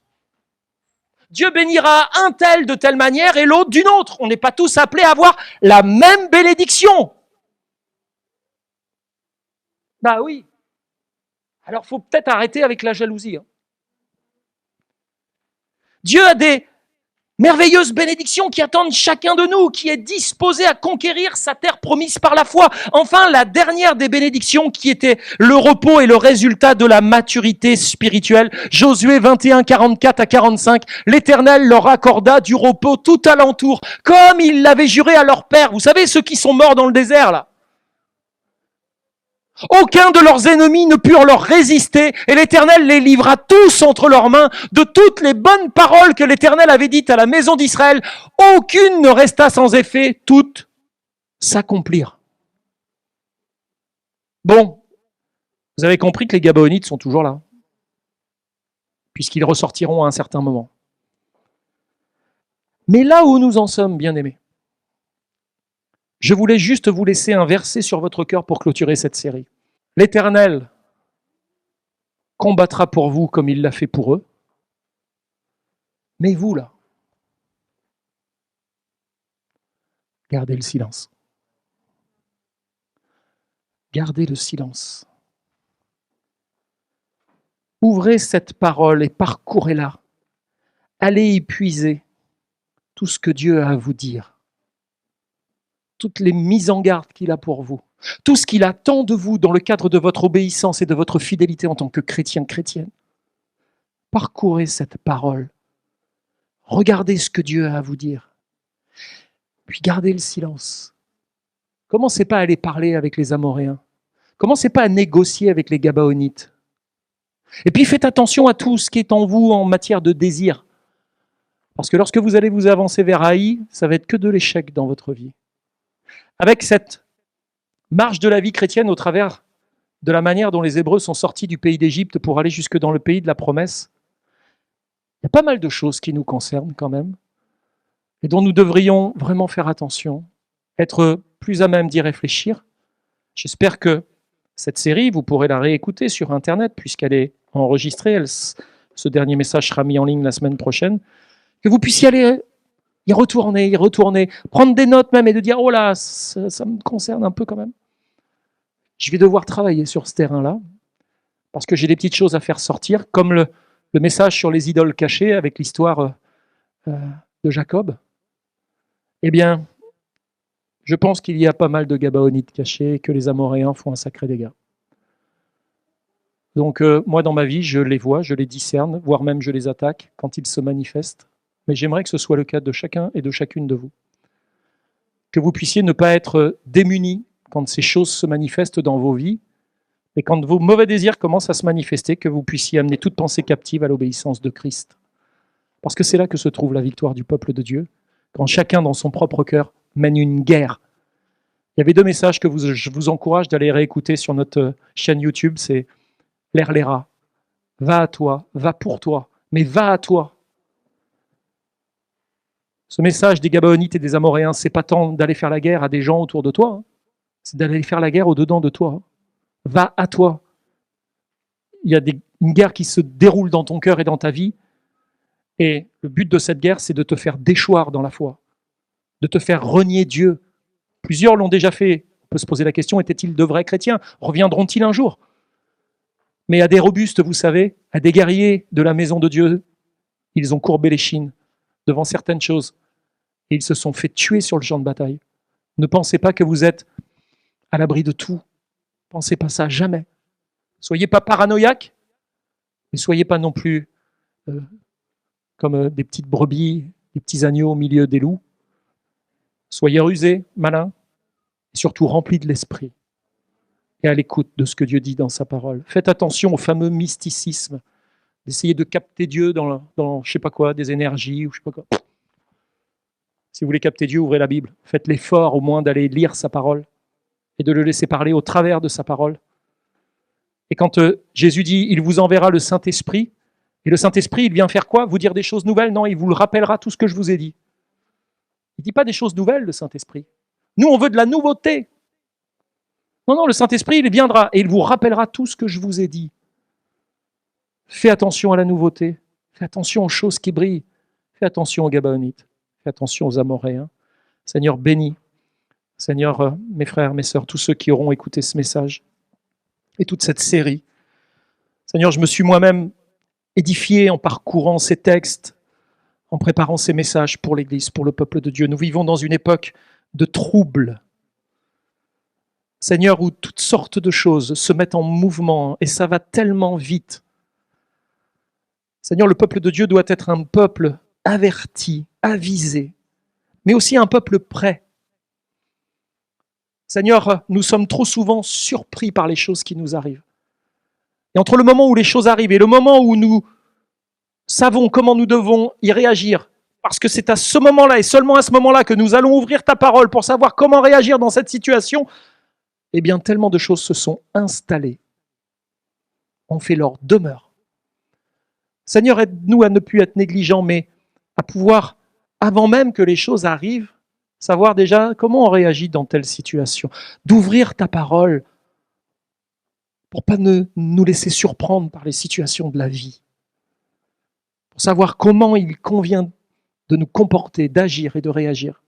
Dieu bénira un tel de telle manière et l'autre d'une autre. On n'est pas tous appelés à avoir la même bénédiction. Bah oui. Alors, il faut peut-être arrêter avec la jalousie. Dieu a des merveilleuses bénédictions qui attendent chacun de nous, qui est disposé à conquérir sa terre promise par la foi. Enfin, la dernière des bénédictions qui était le repos et le résultat de la maturité spirituelle. Josué 21, 44 à 45, l'Éternel leur accorda du repos tout alentour, comme il l'avait juré à leur père. Vous savez, ceux qui sont morts dans le désert, là. Aucun de leurs ennemis ne purent leur résister, et l'Éternel les livra tous entre leurs mains. De toutes les bonnes paroles que l'Éternel avait dites à la maison d'Israël, aucune ne resta sans effet, toutes s'accomplirent. Bon, vous avez compris que les Gabaonites sont toujours là, puisqu'ils ressortiront à un certain moment. Mais là où nous en sommes, bien-aimés, je voulais juste vous laisser un verset sur votre cœur pour clôturer cette série. L'Éternel combattra pour vous comme il l'a fait pour eux. Mais vous, là, gardez le silence. Gardez le silence. Ouvrez cette parole et parcourez-la. Allez y puiser tout ce que Dieu a à vous dire. Toutes les mises en garde qu'il a pour vous. Tout ce qu'il attend de vous dans le cadre de votre obéissance et de votre fidélité en tant que chrétien, chrétienne. Parcourez cette parole. Regardez ce que Dieu a à vous dire. Puis gardez le silence. Commencez pas à aller parler avec les Amoréens. Commencez pas à négocier avec les Gabaonites. Et puis faites attention à tout ce qui est en vous en matière de désir. Parce que lorsque vous allez vous avancer vers Haï, ça va être que de l'échec dans votre vie. Avec cette marche de la vie chrétienne au travers de la manière dont les Hébreux sont sortis du pays d'Égypte pour aller jusque dans le pays de la promesse, il y a pas mal de choses qui nous concernent quand même et dont nous devrions vraiment faire attention, être plus à même d'y réfléchir. J'espère que cette série, vous pourrez la réécouter sur Internet puisqu'elle est enregistrée. Ce dernier message sera mis en ligne la semaine prochaine. Que vous puissiez aller y retourner, prendre des notes même et de dire « Oh là, ça me concerne un peu quand même ». Je vais devoir travailler sur ce terrain-là, parce que j'ai des petites choses à faire sortir, comme le message sur les idoles cachées avec l'histoire de Jacob. Eh bien, je pense qu'il y a pas mal de Gabaonites cachés et que les Amoréens font un sacré dégât. Donc moi, dans ma vie, je les vois, je les discerne, voire même je les attaque quand ils se manifestent. Mais j'aimerais que ce soit le cas de chacun et de chacune de vous. Que vous puissiez ne pas être démunis quand ces choses se manifestent dans vos vies, et quand vos mauvais désirs commencent à se manifester, que vous puissiez amener toute pensée captive à l'obéissance de Christ. Parce que c'est là que se trouve la victoire du peuple de Dieu, quand chacun dans son propre cœur mène une guerre. Il y avait 2 messages que je vous encourage d'aller réécouter sur notre chaîne YouTube, c'est l'Erléra. Va à toi, va pour toi, mais va à toi. Ce message des Gabaonites et des Amoréens, c'est pas tant d'aller faire la guerre à des gens autour de toi, hein, c'est d'aller faire la guerre au-dedans de toi. Va à toi. Il y a une guerre qui se déroule dans ton cœur et dans ta vie, et le but de cette guerre, c'est de te faire déchoir dans la foi, de te faire renier Dieu. Plusieurs l'ont déjà fait. On peut se poser la question, étaient-ils de vrais chrétiens? Reviendront-ils un jour? Mais à des robustes, vous savez, à des guerriers de la maison de Dieu, ils ont courbé les chines devant certaines choses et ils se sont fait tuer sur le champ de bataille. Ne pensez pas que vous êtes à l'abri de tout. Pensez pas ça, jamais. Soyez pas paranoïaques, mais soyez pas non plus comme des petites brebis, des petits agneaux au milieu des loups. Soyez rusés, malins, et surtout remplis de l'esprit et à l'écoute de ce que Dieu dit dans sa parole. Faites attention au fameux mysticisme, d'essayer de capter Dieu dans je sais pas quoi, des énergies ou je sais pas quoi. Si vous voulez capter Dieu, ouvrez la Bible. Faites l'effort au moins d'aller lire sa parole et de le laisser parler au travers de sa parole. Et quand Jésus dit « Il vous enverra le Saint-Esprit », et le Saint-Esprit, il vient faire quoi? Vous dire des choses nouvelles? Non, il vous le rappellera tout ce que je vous ai dit. Il ne dit pas des choses nouvelles, le Saint-Esprit. Nous, on veut de la nouveauté. Non, le Saint-Esprit, il viendra et il vous rappellera tout ce que je vous ai dit. Fais attention à la nouveauté. Fais attention aux choses qui brillent. Fais attention aux Gabaonites. Fais attention aux Amoréens. Seigneur, bénis. Seigneur, mes frères, mes sœurs, tous ceux qui auront écouté ce message et toute cette série. Seigneur, je me suis moi-même édifié en parcourant ces textes, en préparant ces messages pour l'Église, pour le peuple de Dieu. Nous vivons dans une époque de troubles. Seigneur, où toutes sortes de choses se mettent en mouvement et ça va tellement vite. Seigneur, le peuple de Dieu doit être un peuple averti, avisé, mais aussi un peuple prêt. Seigneur, nous sommes trop souvent surpris par les choses qui nous arrivent. Et entre le moment où les choses arrivent et le moment où nous savons comment nous devons y réagir, parce que c'est à ce moment-là et seulement à ce moment-là que nous allons ouvrir ta parole pour savoir comment réagir dans cette situation, eh bien, tellement de choses se sont installées. On fait leur demeure. Seigneur, aide-nous à ne plus être négligents, mais à pouvoir, avant même que les choses arrivent, savoir déjà comment on réagit dans telle situation. D'ouvrir ta parole pour ne pas nous laisser surprendre par les situations de la vie. Pour savoir comment il convient de nous comporter, d'agir et de réagir.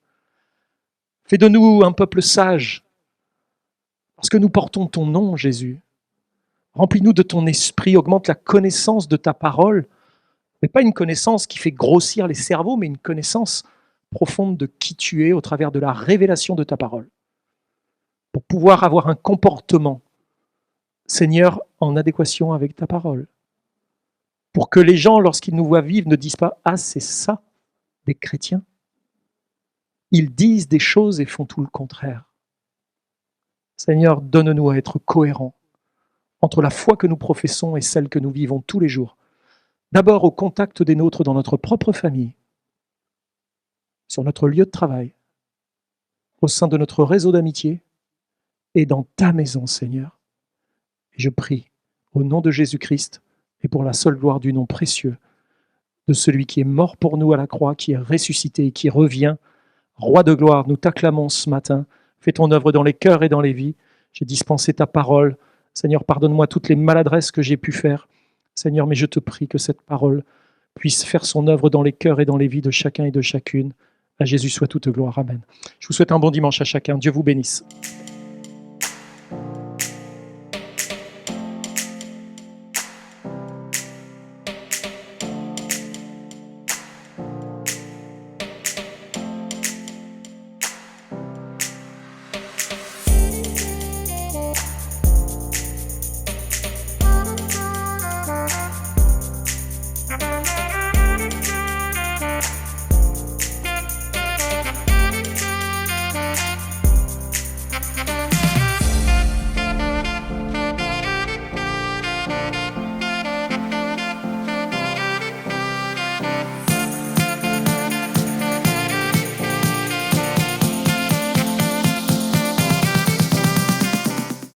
Fais de nous un peuple sage, parce que nous portons ton nom, Jésus. Remplis-nous de ton esprit, augmente la connaissance de ta parole, mais pas une connaissance qui fait grossir les cerveaux, mais une connaissance profonde de qui tu es au travers de la révélation de ta parole. Pour pouvoir avoir un comportement, Seigneur, en adéquation avec ta parole. Pour que les gens, lorsqu'ils nous voient vivre, ne disent pas « Ah, c'est ça, des chrétiens ». Ils disent des choses et font tout le contraire. Seigneur, donne-nous à être cohérents entre la foi que nous professons et celle que nous vivons tous les jours. D'abord au contact des nôtres dans notre propre famille, sur notre lieu de travail, au sein de notre réseau d'amitié et dans ta maison, Seigneur. Et je prie, au nom de Jésus-Christ et pour la seule gloire du nom précieux de celui qui est mort pour nous à la croix, qui est ressuscité et qui revient, Roi de gloire, nous t'acclamons ce matin. Fais ton œuvre dans les cœurs et dans les vies. J'ai dispensé ta parole. Seigneur, pardonne-moi toutes les maladresses que j'ai pu faire. Seigneur, mais je te prie que cette parole puisse faire son œuvre dans les cœurs et dans les vies de chacun et de chacune. À Jésus soit toute gloire. Amen. Je vous souhaite un bon dimanche à chacun. Dieu vous bénisse.